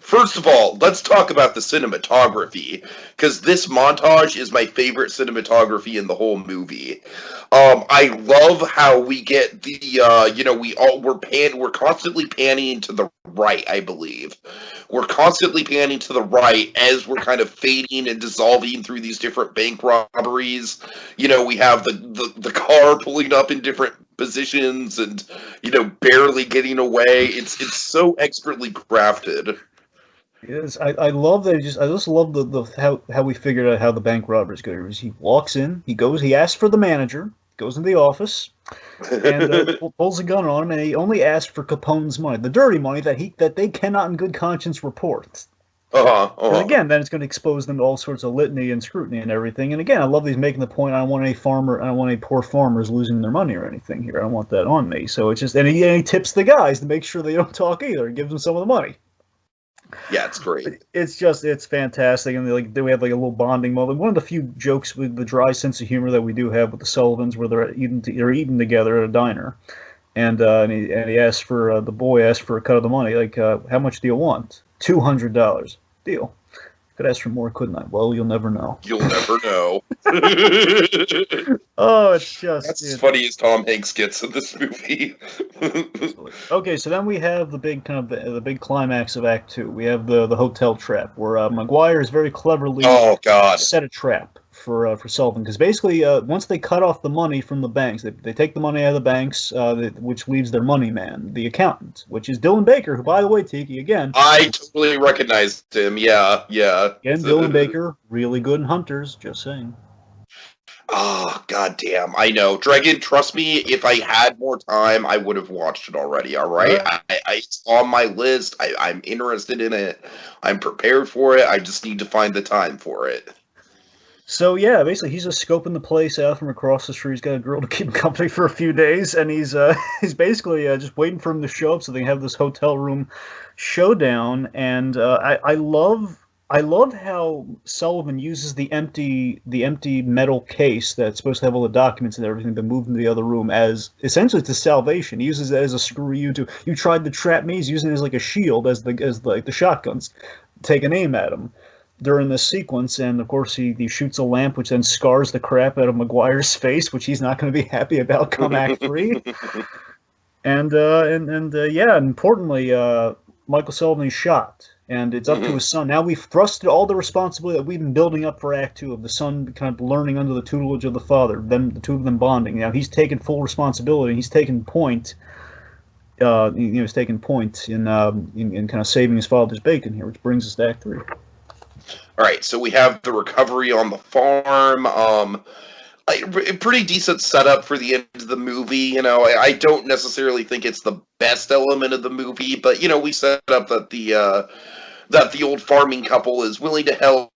First of all, let's talk about the cinematography, because this montage is my favorite cinematography in the whole movie. I love how we get we're constantly panning to the right, I believe. We're constantly panning to the right as we're kind of fading and dissolving through these different bank robberies. We have the car pulling up in different positions and, barely getting away. It's so expertly crafted.
Yes, I love that. I just love the how we figured out how the bank robbery is going. He walks in, he asks for the manager, goes into the office, and pulls a gun on him, and he only asked for Capone's money, the dirty money that they cannot in good conscience report. Again, then it's going to expose them to all sorts of litany and scrutiny and everything. And again, I love that he's making the point, I don't want any poor farmers losing their money or anything here. I don't want that on me. So it's just, and he tips the guys to make sure they don't talk either. He gives them some of the money.
Yeah, it's great.
It's fantastic, and we have like a little bonding moment. One of the few jokes with the dry sense of humor that we do have with the Sullivans, where they're eating together at a diner, and he asks for the boy asks for a cut of the money, like how much do you want? $200. Deal. Could ask for more, couldn't I? Well, you'll never know.
You'll never know.
Oh, it's just...
That's as funny as Tom Hanks gets in this movie.
Okay, so then we have the big the big climax of Act 2. We have the hotel trap, where McGuire is very cleverly set a trap for Sullivan. Because basically, once they cut off the money from the banks, they take the money out of the banks, which leaves their money man, the accountant, which is Dylan Baker, who, by the way, Tiki, again...
I totally recognized him, yeah.
Again, Dylan Baker, really good in Hunters, just saying.
Oh, goddamn! I know, Dragon. Trust me, if I had more time, I would have watched it already. All right, it's on my list. I'm interested in it. I'm prepared for it. I just need to find the time for it.
So yeah, basically he's just scoping the place out from across the street. He's got a girl to keep him company for a few days, and he's basically just waiting for him to show up so they can have this hotel room showdown. And I love how Sullivan uses the empty metal case that's supposed to have all the documents and everything been moved into the other room as essentially to salvation. He uses that as a screw you tried to trap me. He's using it as like a shield, as the shotguns take an aim at him during this sequence. And of course he shoots a lamp, which then scars the crap out of McGuire's face, which he's not going to be happy about come Act 3. And importantly, Michael Sullivan is shot. And it's up to his son. Now we've thrusted all the responsibility that we've been building up for Act 2 of the son kind of learning under the tutelage of the father, then the two of them bonding. Now he's taken full responsibility. He's taken point. He's taken point in kind of saving his father's bacon here, which brings us to Act 3.
All right, so we have the recovery on the farm. A pretty decent setup for the end of the movie. I don't necessarily think it's the best element of the movie, but we set up that the old farming couple is willing to help.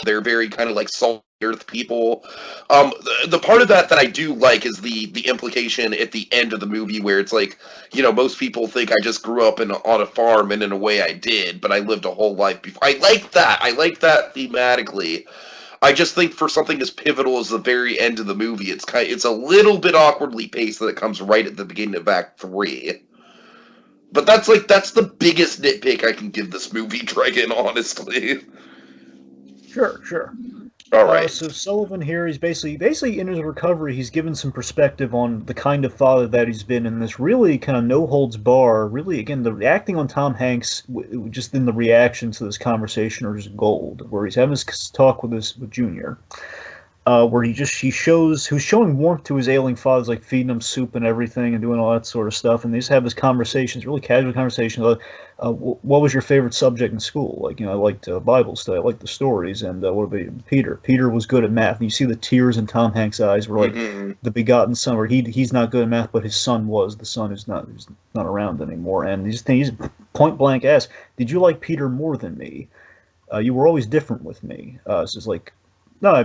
They're very kind of like salt earth people. The part of that I do like is the implication at the end of the movie where it's like, most people think I just grew up on a farm, and in a way I did, but I lived a whole life before. I like that thematically. I just think for something as pivotal as the very end of the movie, it's a little bit awkwardly paced that it comes right at the beginning of Act 3. But that's the biggest nitpick I can give this movie, Dragon, honestly.
Sure.
All right.
So Sullivan here, he's basically in his recovery, he's given some perspective on the kind of father that he's been in this really kind of no holds bar. Really, again, the acting on Tom Hanks, just in the reaction to this conversation, are just gold. Where he's having this talk with Junior, where he's showing warmth to his ailing father, like feeding him soup and everything, and doing all that sort of stuff. And they just have this conversation, really casual conversation. What was your favorite subject in school? Like, I liked Bible study, I liked the stories, and what about Peter? Peter was good at math, and you see the tears in Tom Hanks' eyes, where like the begotten son, where he's not good at math, but his son was. The son is not around anymore, and he's point blank asked, "Did you like Peter more than me? You were always different with me." So it's like, no,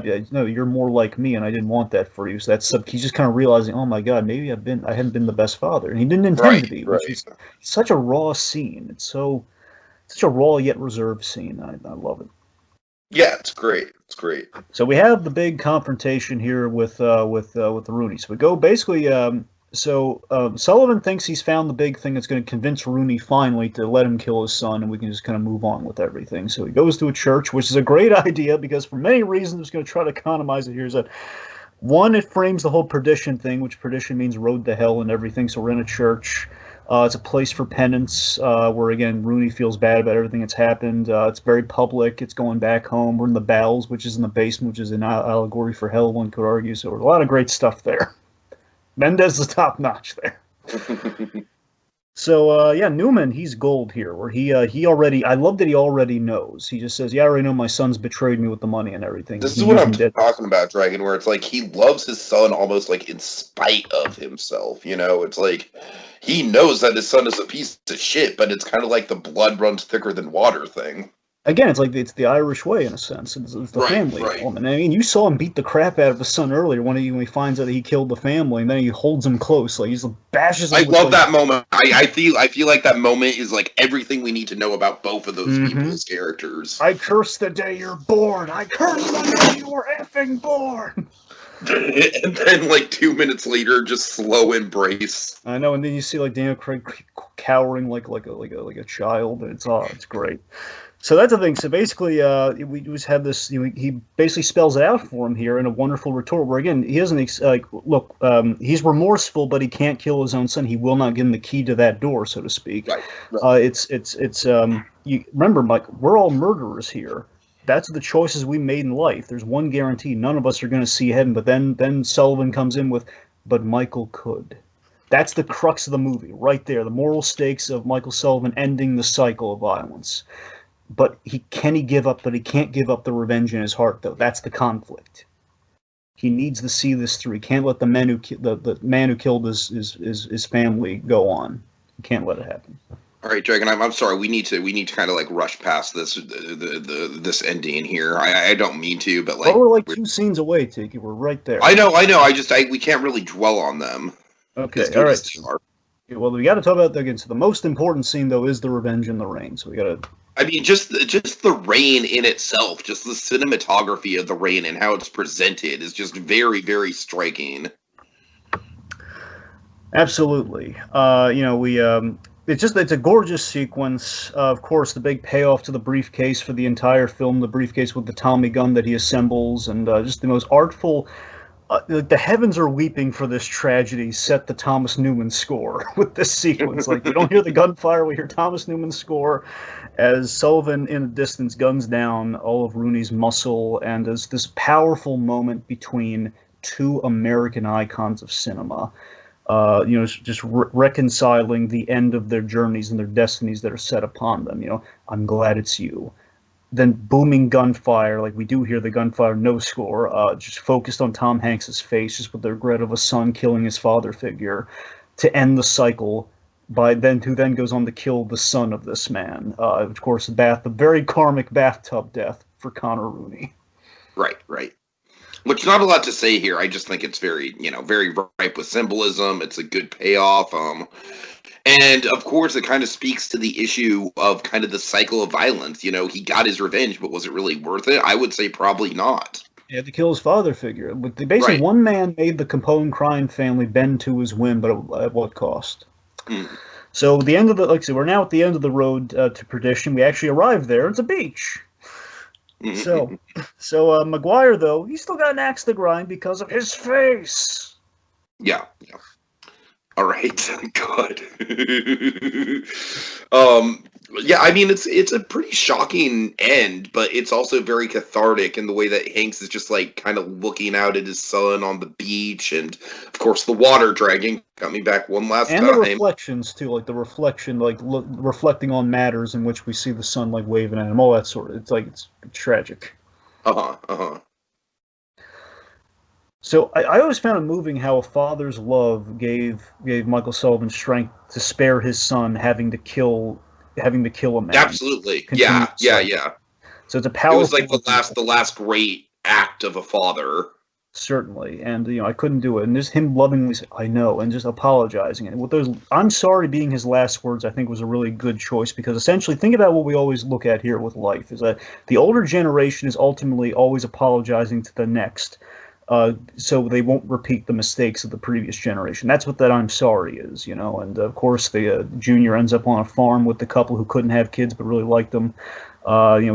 you're more like me, and I didn't want that for you. So he's just kind of realizing, oh my God, maybe I hadn't been the best father, and he didn't intend to be. Which is such a raw scene. It's such a raw yet reserved scene. I love it.
Yeah, it's great. It's great.
So we have the big confrontation here with the Rooney. So we go basically. Sullivan thinks he's found the big thing that's going to convince Rooney finally to let him kill his son, and we can just kind of move on with everything. So he goes to a church, which is a great idea because for many reasons, he's going to try to economize it here. Is that one, it frames the whole perdition thing, which perdition means road to hell and everything. So we're in a church. It's a place for penance, where again Rooney feels bad about everything that's happened. It's very public. It's going back home. We're in the bowels, which is in the basement, which is an allegory for hell, one could argue. So there's a lot of great stuff there. Mendes is top notch there. So Newman, he's gold here. Where he already, I love that he already knows. He just says, "Yeah, I already know my son's betrayed me with the money and everything."
This is what I'm talking about, Dragon. Where it's like he loves his son almost like in spite of himself. It's like he knows that his son is a piece of shit, but it's kind of like the blood runs thicker than water thing.
Again, it's the Irish way in a sense. It's the family element. I mean, you saw him beat the crap out of his son earlier when he finds out that he killed the family, and then he holds him close, like he bashes him. I
love that moment. I feel like that moment is like everything we need to know about both of those people's characters.
I curse the day you're born. I curse the day you were effing born.
And then, like 2 minutes later, just slow embrace.
I know, and then you see like Daniel Craig cowering like a child. And it's great. So that's the thing. So basically, we just have this. He basically spells it out for him here in a wonderful retort. Where again, he doesn't look. He's remorseful, but he can't kill his own son. He will not give him the key to that door, so to speak. Right. It's. You remember, Mike? We're all murderers here. That's the choices we made in life. There's one guarantee: none of us are going to see heaven. But then Sullivan comes in with, "But Michael could." That's the crux of the movie, right there. The moral stakes of Michael Sullivan ending the cycle of violence. But he give up, but he can't give up the revenge in his heart, though. That's the conflict. He needs to see this through. He can't let the man who killed his family go on. He can't let it happen.
All right, Dragon. I'm sorry. We need to kind of like rush past this ending here. I don't mean to, but like
we're like 2 scenes away, Tiki. We're right there.
I know. We can't really dwell on them.
Okay. All right. Well, we got to talk about that again. So the most important scene, though, is the revenge in the rain. So we got to.
I mean, just the rain in itself, just the cinematography of the rain and how it's presented is just very, very striking.
Absolutely. It's a gorgeous sequence. Of course, the big payoff to the briefcase for the entire film, the briefcase with the Tommy gun that he assembles, and just the most artful. The heavens are weeping for this tragedy. Set the Thomas Newman score with this sequence. Like, you don't hear the gunfire, we hear Thomas Newman's score as Sullivan in the distance guns down all of Rooney's muscle, and as this powerful moment between 2 American icons of cinema. Just reconciling the end of their journeys and their destinies that are set upon them. I'm glad it's you. Then booming gunfire, like we do hear the gunfire, no score, just focused on Tom Hanks's face, just with the regret of a son killing his father figure, to end the cycle. Who then goes on to kill the son of this man. Of course, the very karmic bathtub death for Connor Rooney.
Right. Which not a lot to say here. I just think it's very, very ripe with symbolism. It's a good payoff. And of course, it kind of speaks to the issue of kind of the cycle of violence. He got his revenge, but was it really worth it? I would say probably not.
He had to kill his father figure. Basically, one man made the Capone crime family bend to his whim, but at what cost? So the end of we're now at the end of the road to Perdition. We actually arrived there. It's a beach. So Maguire, though, he's still got an axe to grind because of his face.
Yeah. All right, good. Yeah, I mean it's a pretty shocking end, but it's also very cathartic in the way that Hanks is just like kind of looking out at his son on the beach, and of course the water dragon coming back one last
and
time.
the reflections too, like the reflection, like reflecting on matters in which we see the sun like waving at him, all that sort of. It's tragic. So I always found it moving how a father's love gave Michael Sullivan strength to spare his son having to kill a man.
Absolutely, yeah.
So it's a powerful.
It was like the last great act of a father.
Certainly, and I couldn't do it. And just him lovingly, I know, and just apologizing. And with those, I'm sorry being his last words, I think was a really good choice, because essentially, think about what we always look at here with life: is that the older generation is ultimately always apologizing to the next. So they won't repeat the mistakes of the previous generation. That's what that I'm sorry is, And of course, the junior ends up on a farm with the couple who couldn't have kids but really liked them.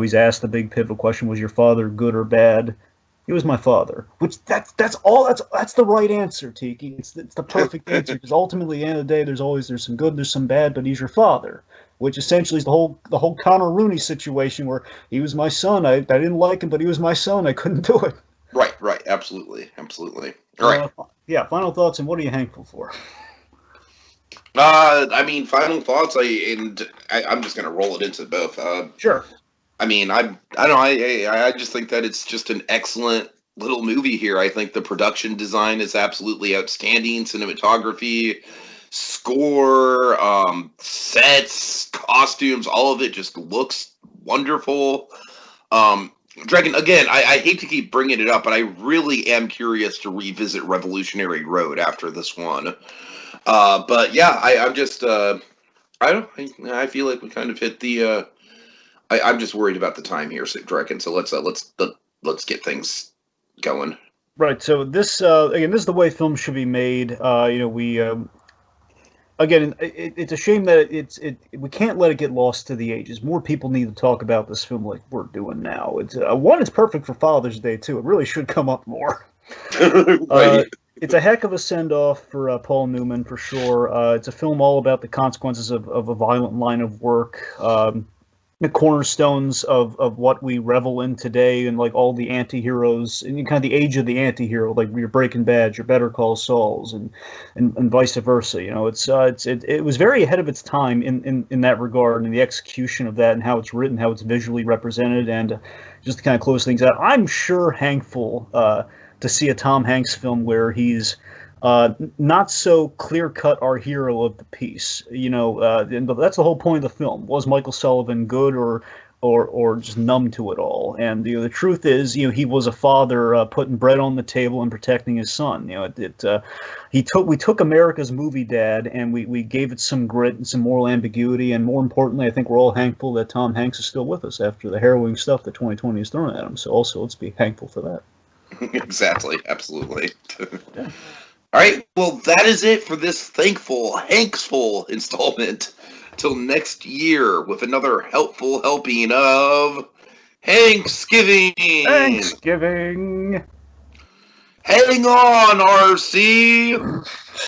He's asked the big pivotal question: was your father good or bad? He was my father. Which that's the right answer, Tiki. It's the perfect answer, because ultimately, at the end of the day, there's some good, there's some bad, but he's your father. Which essentially is the whole Connor Rooney situation, where he was my son. I didn't like him, but he was my son. I couldn't do it.
Right. Absolutely. All right.
Final thoughts, and what are you thankful for?
I mean, final thoughts. I'm just gonna roll it into both.
Sure.
I mean, I don't know. I just think that it's just an excellent little movie here. I think the production design is absolutely outstanding. Cinematography, score, sets, costumes, all of it just looks wonderful. Dragon, again, I hate to keep bringing it up, but I really am curious to revisit Revolutionary Road after this one. But yeah, I'm just, I feel like we kind of hit the, I'm just worried about the time here, Dragon. So let's get things going.
Right. So this is the way films should be made. Again, it's a shame that we can't let it get lost to the ages. More people need to talk about this film like we're doing now. It's perfect for Father's Day too. It really should come up more.
Right.
It's a heck of a send-off for Paul Newman, for sure. It's a film all about the consequences of a violent line of work. The cornerstones of what we revel in today, and like all the anti-heroes, and kind of the age of the anti-hero, like your Breaking Bad, your Better Call Sauls, and vice versa. It was very ahead of its time in that regard, and the execution of that, and how it's written, how it's visually represented, and just to kind of close things out, I'm sure Hanksful to see a Tom Hanks film where he's not so clear-cut our hero of the piece, and that's the whole point of the film. Was Michael Sullivan good or just numb to it all? And the truth is, he was a father putting bread on the table and protecting his son. We took America's movie dad, and we gave it some grit and some moral ambiguity, and more importantly, I think we're all thankful that Tom Hanks is still with us after the harrowing stuff that 2020 has thrown at him. So also, let's be thankful for that.
Exactly, absolutely. Yeah. All right, well, that is it for this thankful, Hanksful installment. Till next year with another helpful helping of Hanksgiving.
Hanksgiving.
Hang on, RC.